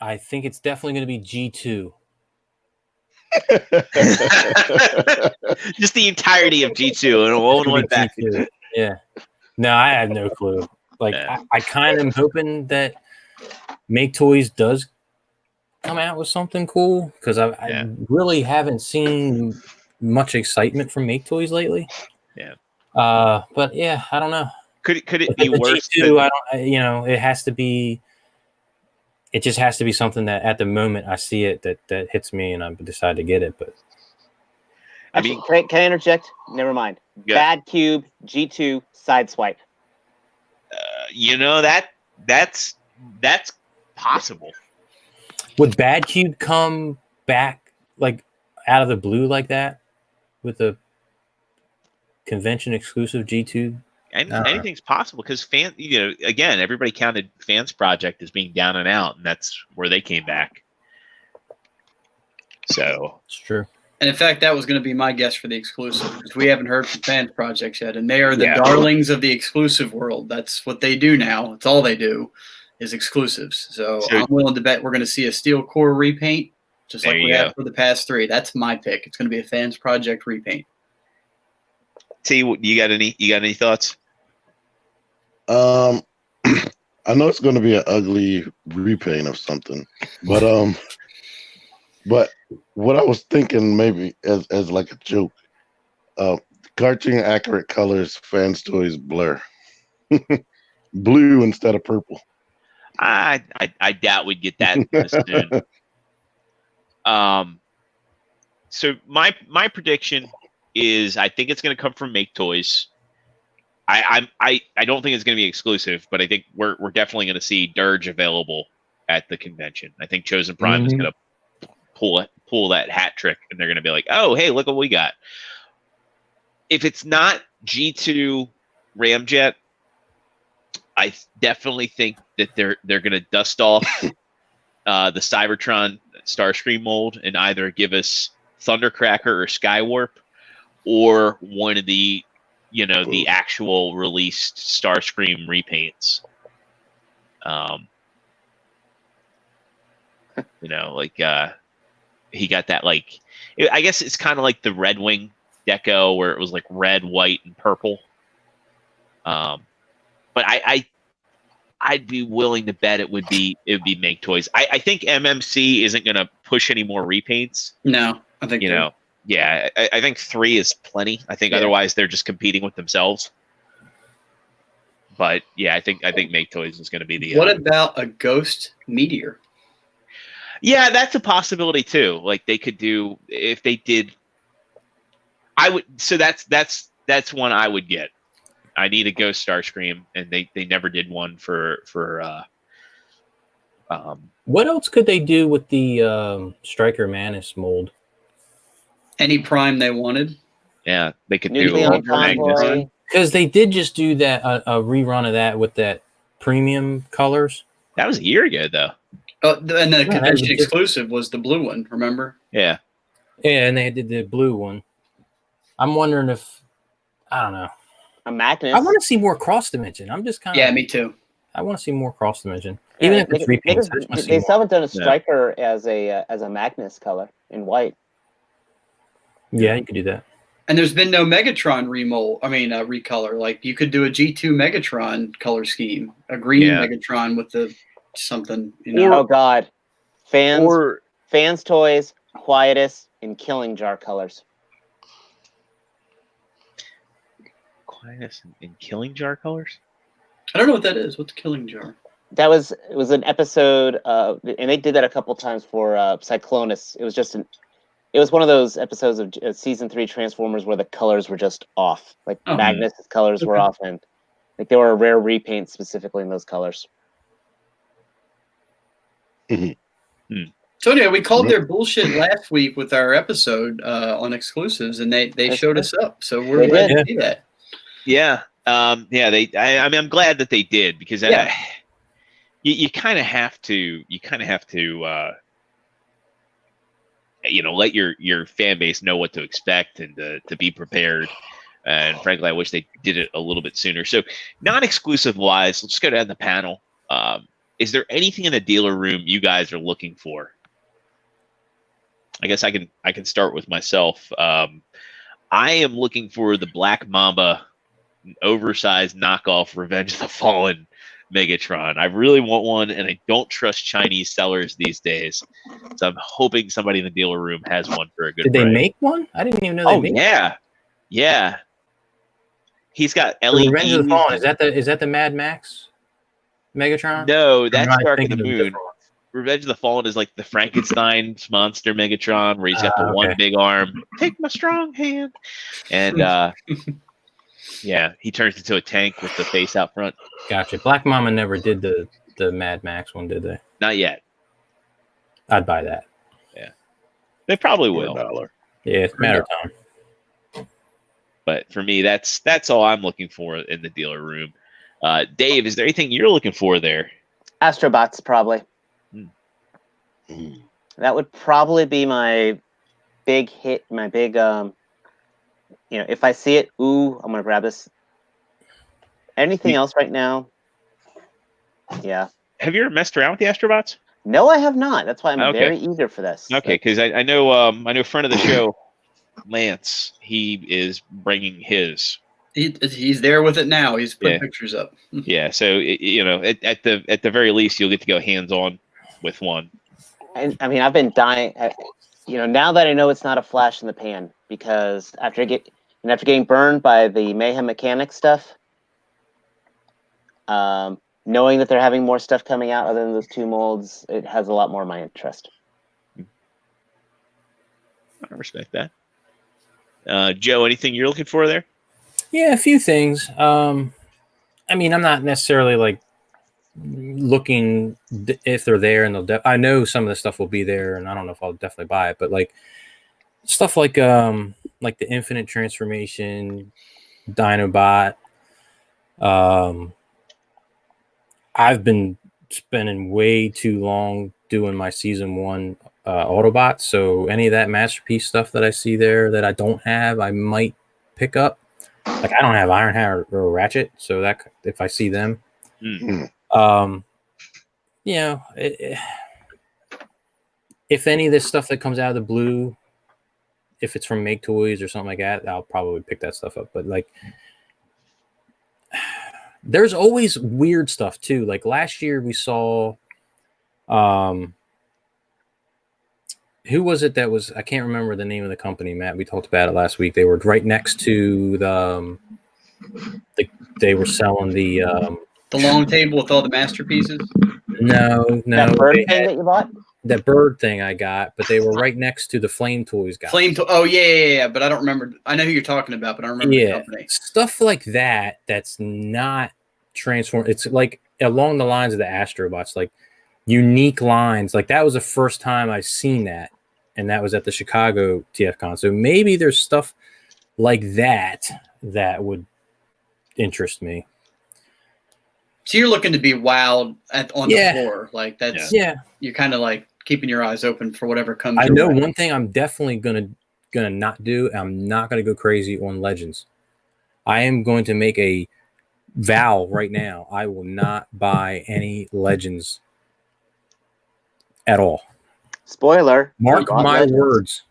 I think it's definitely going to be G2. Just the entirety of G2 and one went back. G2. Yeah. No, I have no clue. Like, yeah. I kind of am hoping that Make Toys does come out with something cool because I really haven't seen much excitement from Make Toys lately. Yeah. But yeah, I don't know. Could it be worse? G2, it has to be. It just has to be something that at the moment I see it that hits me and I decide to get it. But actually, can I interject? Never mind. Yeah. Bad Cube G2 Sideswipe. That's possible. Would Bad Cube come back like out of the blue like that with a convention exclusive G2? Anything's possible because again, everybody counted Fans Project as being down and out, and that's where they came back. So it's true. And in fact, that was going to be my guess for the exclusive because we haven't heard from Fans Projects yet, and they are the darlings of the exclusive world. That's what they do now. It's all they do is exclusives. So I'm willing to bet we're going to see a Steel Core repaint, just like we had for the past three. That's my pick. It's going to be a Fans Project repaint. T, you got any thoughts? I know it's going to be an ugly repaint of something, but what I was thinking maybe as like a joke, cartoon accurate colors, Fans Toys Blur, blue instead of purple. I doubt we'd get that soon. So my prediction is I think it's going to come from Make Toys. I don't think it's going to be exclusive, but I think we're definitely going to see Dirge available at the convention. I think Chosen Prime is going to pull that hat trick, and they're going to be like, "Oh, hey, look what we got." If it's not G2 Ramjet, I definitely think that they're going to dust off the Cybertron Starscream mold and either give us Thundercracker or Skywarp, or one of the the actual released Starscream repaints. He got that, like, I guess it's kind of like the Red Wing deco where it was like red, white, and purple. But I'd be willing to bet it would be Make Toys. I think MMC isn't going to push any more repaints. No, I think I think 3 is plenty. I think otherwise they're just competing with themselves. But yeah, I think Make Toys is going to be the. What about a Ghost Meteor? Yeah, that's a possibility too. Like they could do if they did. I would. So that's one I would get. I need a Ghost Starscream, and they never did one for. What else could they do with the Striker Manus mold? Any prime they wanted. Yeah, they could Nucleon do Magnus. Because they did just do that a rerun of that with that premium colors. That was a year ago, though. Oh, and the convention exclusive was the blue one. Remember? Yeah. Yeah, and they did the blue one. I'm wondering if I don't know. A Magnus. I want to see more cross dimension. I'm just kind of me too. I want to see more cross dimension, even if it's repaints. They still haven't done a Striker as a Magnus color in white. Yeah, you could do that. And there's been no Megatron recolor. Like you could do a G2 Megatron color scheme, a green Megatron with the something. Oh God, fans toys, Quietus in Killing Jar colors. Quietus in Killing Jar colors. I don't know what that is. What's Killing Jar? It was an episode, and they did that a couple times for Cyclonus. It was one of those episodes of season 3 Transformers where the colors were just off. Like Magnus' colors were off, and like they were a rare repaint specifically in those colors. So anyway, we called their bullshit last week with our episode on exclusives, and they showed us up. So we're glad to see that. Yeah, I'm glad that they did because you kind of have to. Let your fan base know what to expect and to be prepared. And frankly, I wish they did it a little bit sooner. So, non-exclusive wise, let's go down the panel. Is there anything in the dealer room you guys are looking for? I guess I can start with myself. I am looking for the Black Mamba, oversized knockoff Revenge of the Fallen Megatron. I really want one, and I don't trust Chinese sellers these days. So I'm hoping somebody in the dealer room has one for a good price. Did they make one? I didn't even know they made one. Yeah. He's got LED. Revenge of the Fallen. Is that the Mad Max Megatron? No, that's Dark of the Moon. Revenge of the Fallen is like the Frankenstein's monster Megatron, where he's got the one big arm. Take my strong hand, and yeah, he turns into a tank with the face out front. Gotcha. Black Mama never did the Mad Max one, did they? Not yet. I'd buy that. Yeah, they probably will. Yeah, it's a matter of time. But for me, that's all I'm looking for in the dealer room. Dave, is there anything you're looking for there? Astrobots, probably. That would probably be my big hit, my big, if I see it, I'm going to grab this. Anything else right now? Yeah. Have you ever messed around with the Astrobots? No, I have not. That's why I'm very eager for this. Okay, because I know a friend of the show, Lance, he is bringing his. He's there with it now. He's putting pictures up. Yeah, so at the very least, you'll get to go hands on with one. And I mean, I've been dying. Now that I know it's not a flash in the pan, because after getting burned by the Mayhem Mechanics stuff, knowing that they're having more stuff coming out other than those 2 molds, it has a lot more of my interest. I respect that. Joe, anything you're looking for there? Yeah, a few things. I mean, I'm not necessarily like looking if they're there, and I know some of the stuff will be there, and I don't know if I'll definitely buy it, but like stuff like the Infinite Transformation, Dinobot. I've been spending way too long doing my season 1 Autobots, so any of that Masterpiece stuff that I see there that I don't have, I might pick up. Like I don't have Iron Hammer or Ratchet, so that if I see them, Mm. you know, if any of this stuff that comes out of the blue, if it's from Make Toys or something like that, I'll probably pick that stuff up. But like, there's always weird stuff too. Like last year we saw, who was it that was? I can't remember the name of the company, Matt. We talked about it last week. They were right next to they were selling the long table with all the masterpieces. no, That bird they thing had that you bought? that bird thing I got, but they were right next to the Flame Toys guy. Oh yeah. But I don't remember. I know who you're talking about, but I don't remember the company. Stuff like that. That's not transform. It's like along the lines of the Astrobots, like unique lines. Like that was the first time I've seen that, and that was at the Chicago TFcon. So maybe there's stuff like that that would interest me. So you're looking to be wowed on the floor, like that's You're kind of like keeping your eyes open for whatever comes. I know one thing I'm definitely gonna not do. I'm not gonna go crazy on Legends. I am going to make a vow right now. I will not buy any Legends at all. Spoiler. Mark my words.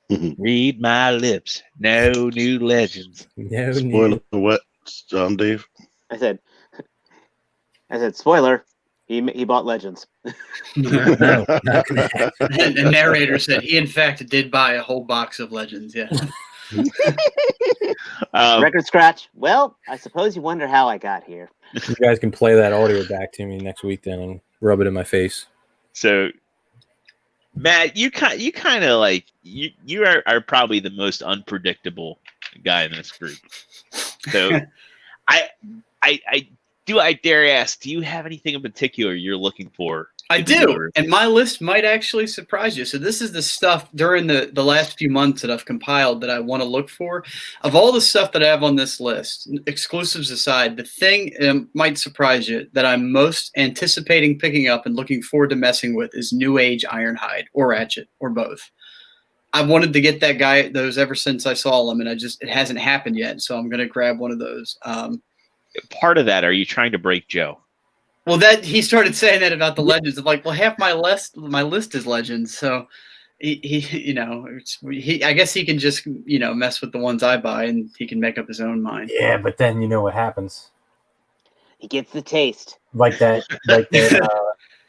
Read my lips. No new Legends. No Spoiler what, Dave? I said, spoiler. He bought Legends. No, the narrator said he in fact did buy a whole box of Legends. Yeah. Record scratch. Well, I suppose you wonder how I got here. You guys can play that audio back to me next week then and rub it in my face. So, Matt, you kind of like you are probably the most unpredictable guy in this group. So, I dare ask, do you have anything in particular you're looking for? I do, and my list might actually surprise you. So this is the stuff during the last few months that I've compiled that I want to look for. Of all the stuff that I have on this list, exclusives aside, the thing might surprise you that I'm most anticipating picking up and looking forward to messing with is New Age Ironhide or Ratchet or both. I've wanted to get those ever since I saw them, and it hasn't happened yet. So I'm going to grab one of those. Part of that, are you trying to break Joe? Well, that he started saying that about the Legends. Of like, well, half my list is Legends, so I guess he can just mess with the ones I buy, and he can make up his own mind. Yeah, but then you know what happens. He gets the taste. Like that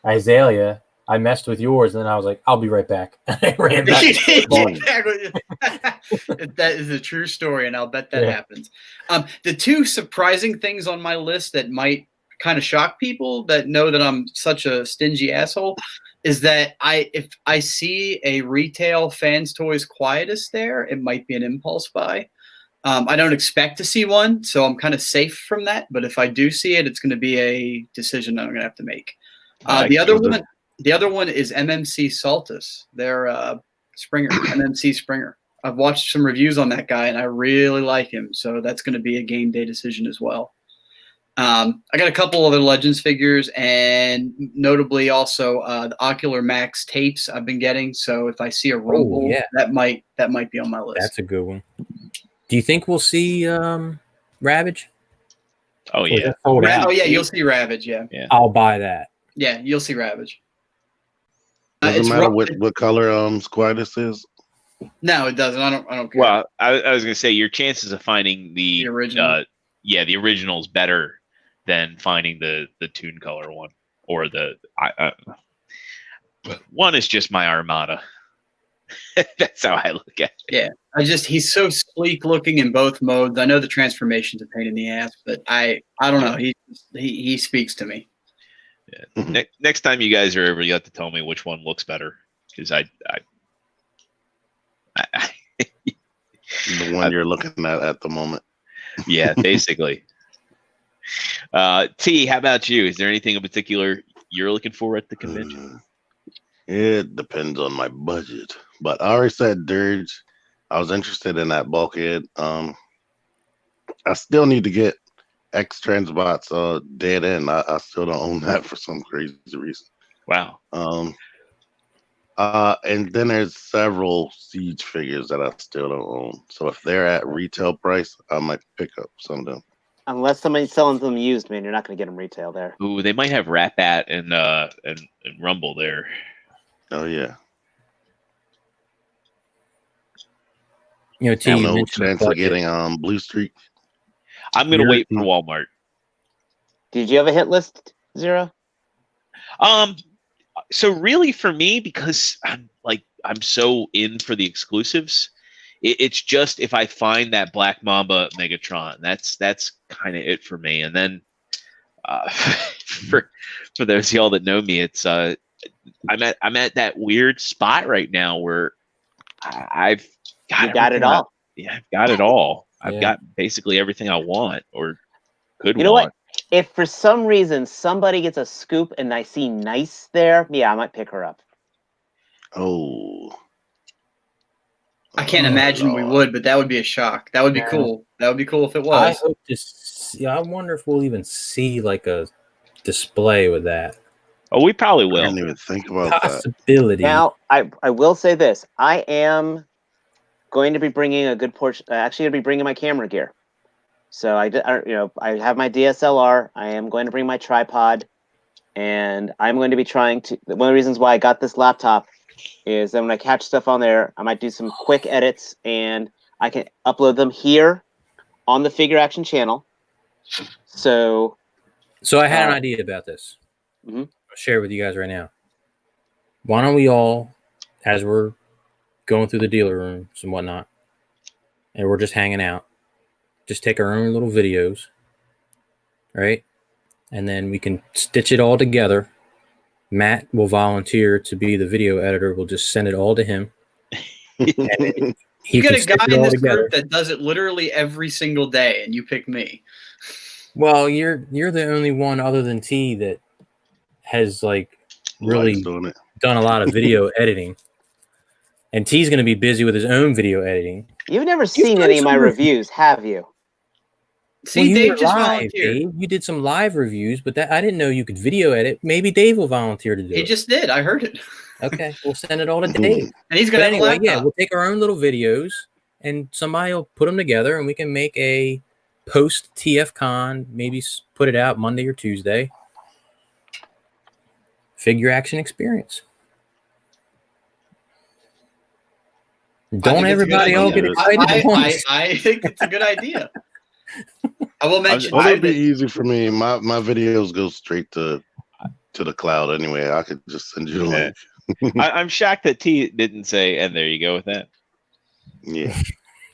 Azalea. I messed with yours, and then I was like, "I'll be right back." I ran back. That is a true story, and I'll bet that happens. The two surprising things on my list that might kind of shock people that know that I'm such a stingy asshole is that if I see a retail Fans Toys Quietus there, it might be an impulse buy. I don't expect to see one, so I'm kind of safe from that. But if I do see it, it's going to be a decision I'm going to have to make. The other one is MMC Saltus. They're Springer, MMC Springer. I've watched some reviews on that guy, and I really like him. So that's going to be a game day decision as well. I got a couple other Legends figures, and notably also the Ocular Max tapes I've been getting. So if I see a Rumble, that might be on my list. That's a good one. Do you think we'll see Ravage? Oh yeah. Oh yeah, you'll see Ravage. Yeah. I'll buy that. Yeah, you'll see Ravage. Doesn't matter what color Quietus is. No, it doesn't. I don't care. Well, I was gonna say your chances of finding the original. The original is better than finding the Toon Color one, or one is just my Armada. That's how I look at it. Yeah, he's so sleek looking in both modes. I know the transformation's a pain in the ass, but I don't know. He speaks to me. Yeah. Next time you guys are over, you have to tell me which one looks better, because I the one you're looking at the moment. Yeah, basically. T, how about you? Is there anything in particular you're looking for at the convention? It depends on my budget, but I already said Dirge. I was interested in that bulkhead. I still need to get X Transbots Dead End. I still don't own that for some crazy reason. Wow. And then there's several Siege figures that I still don't own. So if they're at retail price, I might pick up some of them. Unless somebody's selling them used, man, you're not going to get them retail there. Ooh, they might have Rat Bat and Rumble there. Oh yeah. You know, T, And you no mentioned chance of budget. getting Blue Streak. I'm gonna wait for Walmart. Did you have a hit list, Zero? So really for me, because I'm so in for the exclusives, it's just if I find that Black Mamba Megatron, that's kind of it for me. And then for those of y'all that know me, it's I'm at that weird spot right now where I've got it all. I've got it all. Yeah. I've got basically everything I want or could You know want. what? If for some reason somebody gets a scoop and I see nice there, yeah, I might pick her up. Oh. I can't imagine we would, but that would be a shock. That would be cool. That would be cool if it I was. hope to see, I wonder if we'll even see like a display with that Oh, we probably I will. didn't even think about that. possibility. Now, I will say this: I am going to be bringing a good portion. Actually, going to be bringing my camera gear. So I have my DSLR. I am going to bring my tripod, and I'm going to be trying to. One of the reasons why I got this laptop is that when I catch stuff on there, I might do some quick edits, and I can upload them here on the Figure Action channel. So I had an idea about this. Mhm. I'll share it with you guys right now. Why don't we all, as we're going through the dealer rooms and whatnot, and we're just hanging out, just take our own little videos, right? And then we can stitch it all together. Matt will volunteer to be the video editor. We'll just send it all to him. And then he You can got a stitch guy it in all this together. group that does it literally every single day, and you pick me. Well, you're the only one other than T that has like really Likes doing it. done a lot of video editing. And T's going to be busy with his own video editing. you've never seen any of my reviews, have you? See, Well, you Dave were just live, volunteered. Dave. You did some live reviews, but that I didn't know you could video edit. Maybe Dave will volunteer to do He it. just did. I heard it. Okay, we'll send it all to Dave. And he's But gonna have anyway, a laptop. yeah, we'll take our own little videos, and somebody will put them together, and we can make a post TFcon. Maybe put it out Monday or Tuesday. Figure action experience. Don't everybody all get excited at once. I think it's a good idea. I will mention Well, it'd be that easy for me. My videos go straight to the cloud anyway. I could just send you the link. I'm shocked that T didn't say, and there you go with that. Yeah.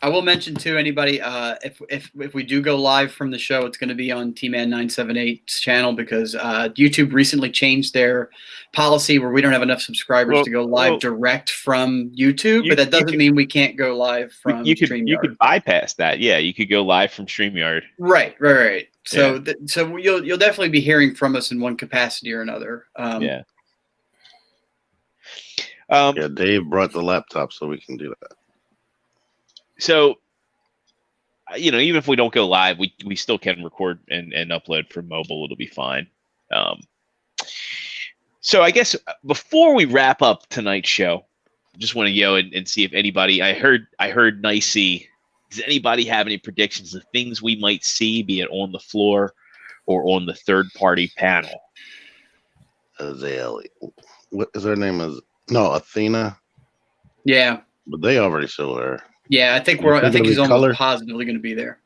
I will mention to anybody if we do go live from the show, it's going to be on T-Man 978's channel because YouTube recently changed their policy where we don't have enough subscribers to go live direct from YouTube. But that doesn't mean we can't go live from StreamYard. You could bypass that. Yeah, you could go live from StreamYard. Right. So so you'll definitely be hearing from us in one capacity or another. Yeah. Yeah, Dave brought the laptop so we can do that. So, even if we don't go live, we still can record and upload from mobile. It'll be fine. So I guess before we wrap up tonight's show, I just want to go and see if anybody. I heard Nicey. Does anybody have any predictions of things we might see, be it on the floor or on the third-party panel? Azalea. What is her name? No, Athena. Yeah. But they already showed her. Yeah, I think he's almost positively going to be there.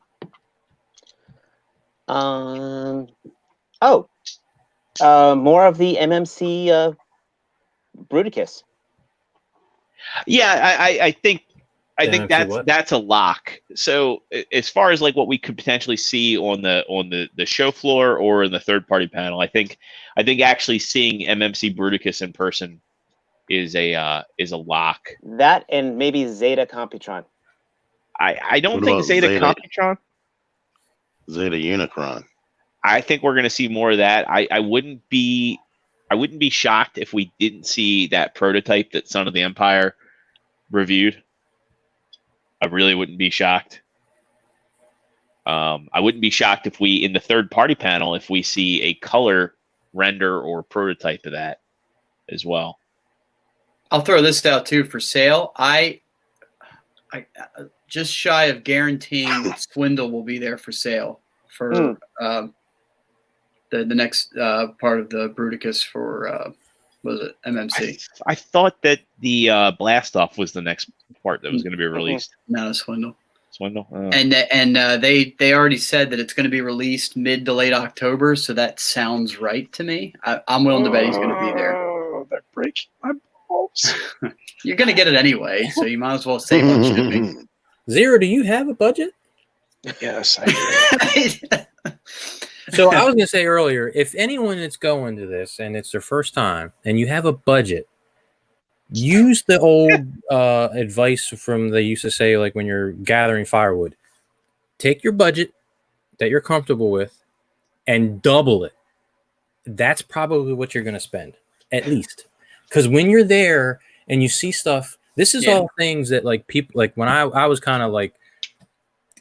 More of the MMC Bruticus. Yeah, I think that's a lock. So as far as like what we could potentially see on the show floor or in the third party panel, I think actually seeing MMC Bruticus in person is a lock. That and maybe Zeta Computron. I don't think Zeta Computron. Zeta Unicron. I think we're going to see more of that. I wouldn't be shocked if we didn't see that prototype that Son of the Empire reviewed. I really wouldn't be shocked. I wouldn't be shocked if we, in the third party panel, if we see a color render or prototype of that as well. I'll throw this out too for sale. I just shy of guaranteeing Swindle will be there for sale for the next part of the Bruticus for was it MMC? I thought that the Blast Off was the next part that was going to be released. No, Swindle. Swindle. Oh. And they already said that it's going to be released mid to late October, so that sounds right to me. I'm willing to bet he's going to be there. Oh, that breaks my balls. You're going to get it anyway, so you might as well save on shipping. Zero, do you have a budget? Yes, I do. So I was going to say earlier, if anyone that's going to this and it's their first time and you have a budget, use the old advice from they used to say, like when you're gathering firewood, take your budget that you're comfortable with and double it. That's probably what you're going to spend, at least. Because when you're there and you see stuff, this is all things that like people, like when I was kind of like,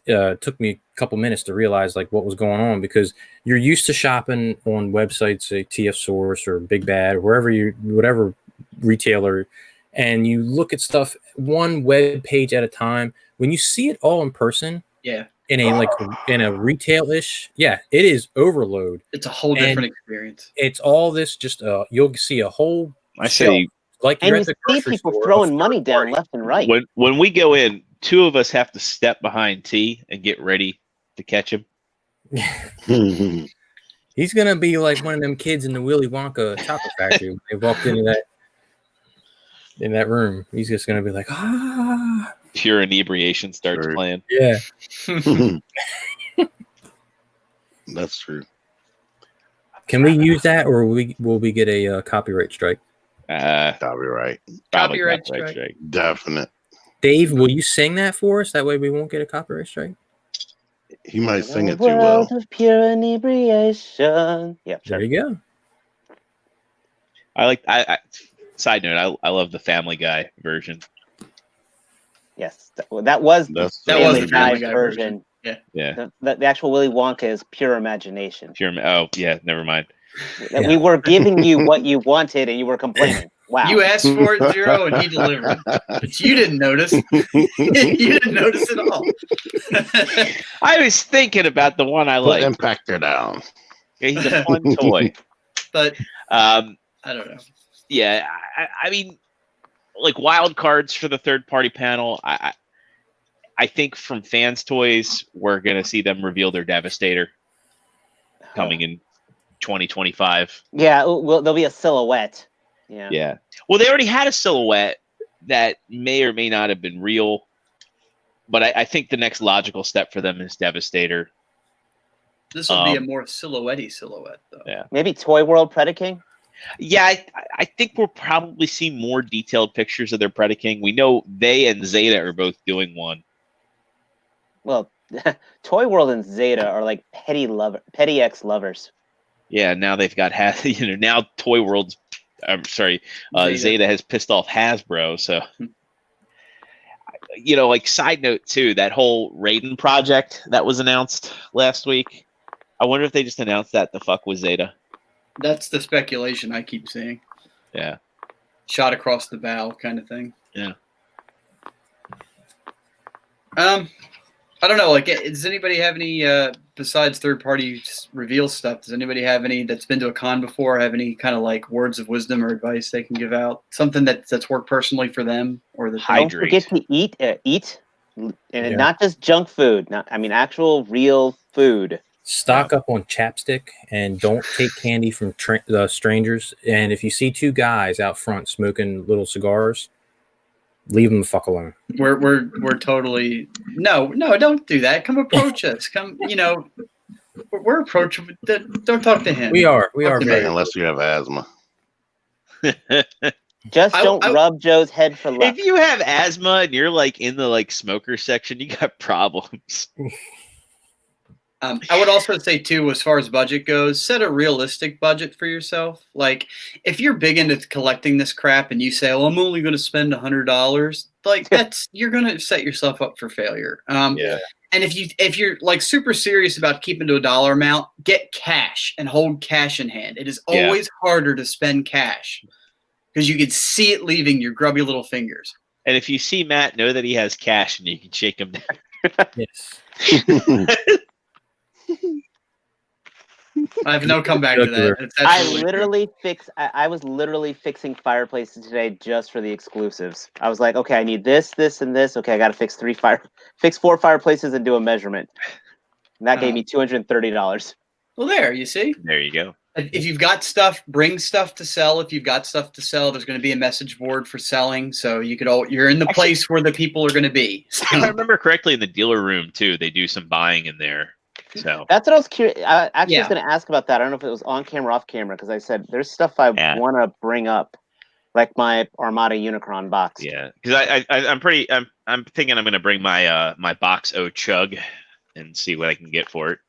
took me a couple minutes to realize like what was going on, because you're used to shopping on websites like TF Source or Big Bad or whatever retailer, and you look at stuff one web page at a time. When you see it all in person, in a retail-ish, it is overload. It's a whole different experience. It's all this just you'll see a whole I say like and you see people throwing money down left and right. When we go in, two of us have to step behind T and get ready to catch him. He's gonna be like one of them kids in the Willy Wonka chocolate factory when they walked into that room. He's just gonna be like, pure inebriation starts playing. Yeah. That's true. Can we use that, or will we get a copyright strike? Copyright. Copyright strike. Definite. Dave, will you sing that for us? That way we won't get a copyright strike. He might sing it too well. World of pure inebriation. Yeah, There you go. I side note, I love the Family Guy version. Yes, that was the Family Guy Guy version. Yeah. The actual Willy Wonka is pure imagination. Oh yeah, never mind. We were giving you what you wanted, and you were complaining. Wow. You asked for it, Zero, and he delivered. But you didn't notice. You didn't notice at all. I was thinking about the one I like. Impactor down. Yeah, he's a fun toy. But I don't know. Yeah, I mean, like wild cards for the third-party panel. I think from Fans Toys, we're gonna see them reveal their Devastator coming in 2025. Yeah, well, there'll be a silhouette. Yeah. Well, they already had a silhouette that may or may not have been real, but I think the next logical step for them is Devastator. This will be a more silhouette-y silhouette, though. Yeah. Maybe Toy World Predaking? Yeah, I think we'll probably see more detailed pictures of their Predaking. We know they and Zeta are both doing one. Well, Toy World and Zeta are like petty ex-lovers. Yeah, now they've got now Toy World's. I'm sorry, Zeta has pissed off Hasbro. So, like side note too, that whole Raiden project that was announced last week. I wonder if they just announced that to fuck with Zeta. That's the speculation I keep seeing. Yeah. Shot across the bow kind of thing. Yeah. I don't know. Like, does anybody have any, besides third-party reveal stuff, does anybody have any that's been to a con before, have any kind of like words of wisdom or advice they can give out? Something that's worked personally for them? Or that Don't forget to eat, and not just junk food. Actual real food. Stock up on chapstick and don't take candy from strangers. And if you see two guys out front smoking little cigars, leave them the fuck alone. We're totally no, don't do that. Come approach us. Come, we're approachable. Don't talk to him. We are Unless you have asthma. Just don't rub Joe's head for luck. If you have asthma and you're like in the like smoker section, you got problems. I would also say too, as far as budget goes, set a realistic budget for yourself. Like, if you're big into collecting this crap and you say, "Well, I'm only going to spend $100," like you're going to set yourself up for failure. Yeah. And if you're like super serious about keeping to a dollar amount, get cash and hold cash in hand. It is always harder to spend cash because you could see it leaving your grubby little fingers. And if you see Matt, know that he has cash and you can shake him down. Yes. I have no comeback to that. It's I absolutely true. I was literally fixing fireplaces today just for the exclusives. I was like, okay, I need this, this, and this. Okay, I got to fix 4 fireplaces and do a measurement. And that gave me $230. Well, there, you see? There you go. If you've got stuff, bring stuff to sell. If you've got stuff to sell, there's going to be a message board for selling. So you're in the place where the people are going to be. So. If I remember correctly, in the dealer room too, they do some buying in there. So that's what I was curious. I actually was going to ask about that. I don't know if it was on camera, off camera, because I said there's stuff I want to bring up, like my Armada Unicron box. Yeah, because I'm thinking I'm going to bring my my box O Chug and see what I can get for it.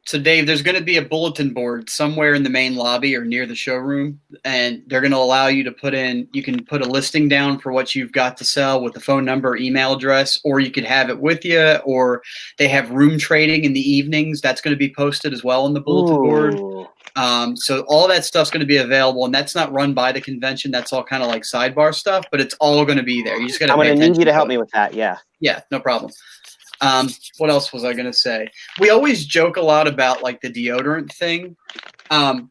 So, Dave, there's going to be a bulletin board somewhere in the main lobby or near the showroom, and they're going to allow you to you can put a listing down for what you've got to sell with the phone number, email address, or you could have it with you, or they have room trading in the evenings. That's going to be posted as well on the bulletin board. So all that stuff's going to be available, and that's not run by the convention. That's all kind of like sidebar stuff, but it's all going to be there. You just got to. I'm going to need you to help me with that. Yeah. Yeah, no problem. What else was I going to say? We always joke a lot about like the deodorant thing.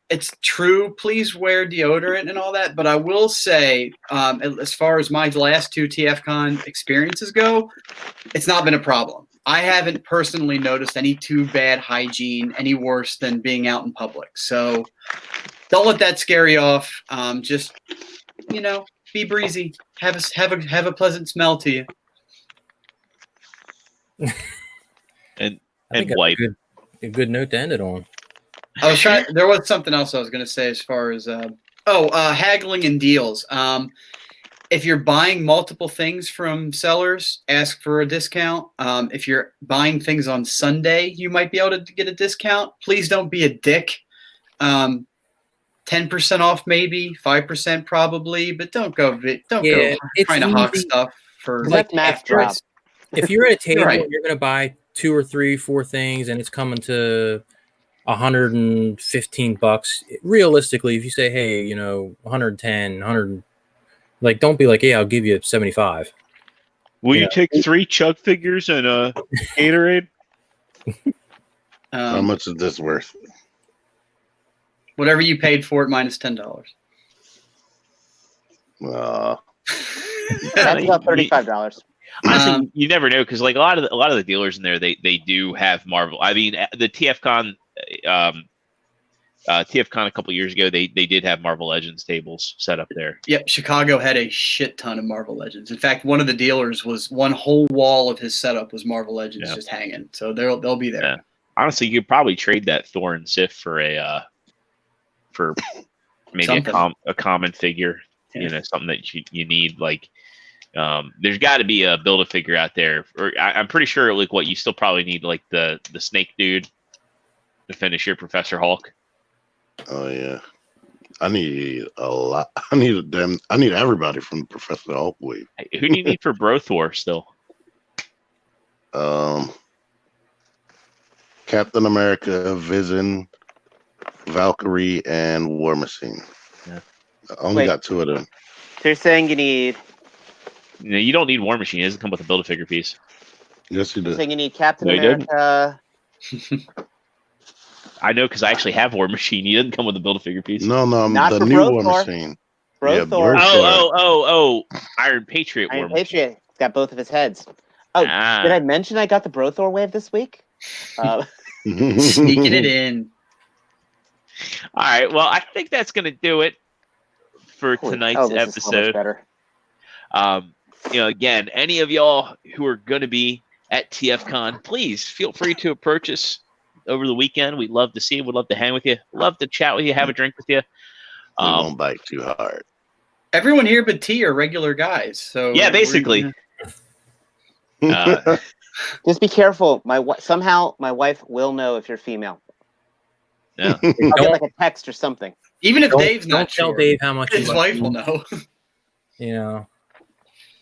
It's true. Please wear deodorant and all that. But I will say, as far as my last 2 TFcon experiences go, it's not been a problem. I haven't personally noticed any too bad hygiene, any worse than being out in public. So don't let that scare you off. Just, be breezy. Have a pleasant smell to you. and wipe. A good note to end it on. There was something else I was going to say as far as haggling and deals. If you're buying multiple things from sellers, ask for a discount. If you're buying things on Sunday, you might be able to get a discount. Please don't be a dick. 10% off, maybe 5% probably, but don't go trying to hawk stuff for like math drop. If you're at a table, right. You're going to buy 2 or 3, 4 things, and it's coming to $115. Realistically, if you say, hey, 110, 100, like, don't be like, yeah, I'll give you 75. Will you take 3 Chug figures and a Gatorade? How much is this worth? Whatever you paid for it minus $10. That's about $35. Honestly, you never know, because like a lot of the dealers in there, they do have Marvel. I mean, the TFcon a couple years ago, they did have Marvel Legends tables set up there. Yep, Chicago had a shit ton of Marvel Legends. In fact, one of the dealers was one whole wall of his setup was Marvel Legends just hanging. So they'll be there. Yeah. Honestly, you could probably trade that Thor and Sif for maybe a common figure. Yeah. Something that you need, like. There's got to be a Build-A-Figure out there. Or I'm pretty sure, like, what you still probably need, like the snake dude to finish your Professor Hulk. Oh yeah, I need a lot. I need everybody from Professor Hulk wave. Who do you need for Bro Thor still? Captain America, Vision, Valkyrie, and War Machine. Yeah. I only got 2 of them. So you're saying you need. You don't need War Machine. It doesn't come with a Build-A-Figure piece. Yes, you do. You're saying you need Captain America. I know, because I actually have War Machine. He doesn't come with a Build-A-Figure piece. No, Not the for new Bro War Thor. Machine. Bro Thor. Oh! Iron Patriot. Iron Patriot. He's got both of his heads. Oh, did I mention I got the Bro Thor wave this week? Sneaking it in. All right. Well, I think that's going to do it for tonight's this episode. Is so much better. Again, any of y'all who are going to be at TFcon, please feel free to approach us over the weekend. We'd love to see you. We'd love to hang with you. Love to chat with you, have a drink with you. We won't bite too hard. Everyone here but T are regular guys. So yeah, basically. Just be careful. Somehow my wife will know if you're female. Yeah. I'll get like a text or something. Even if Dave's not don't tell sure, Dave how much his wife will know.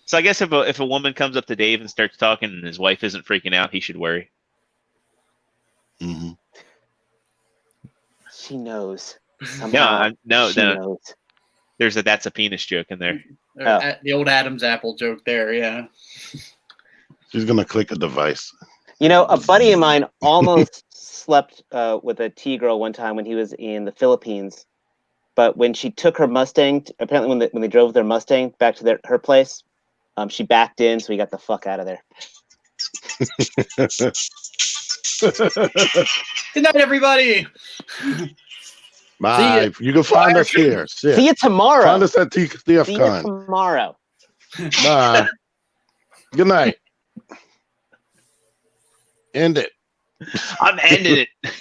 So I guess if a woman comes up to Dave and starts talking and his wife isn't freaking out, he should worry. Mm-hmm. She knows. No. Knows. There's a that's a penis joke in there. The old Adam's apple joke there, yeah. She's gonna click a device. You know, a buddy of mine almost slept with a T-girl one time when he was in the Philippines. But when she took her Mustang, apparently when they drove their Mustang back to her place, she backed in, so he got the fuck out of there. Good night, everybody. Bye. You can find us here. Shit. See you tomorrow. Find us at See you TFcon. tomorrow. Bye. Good night. End it. I'm ending it.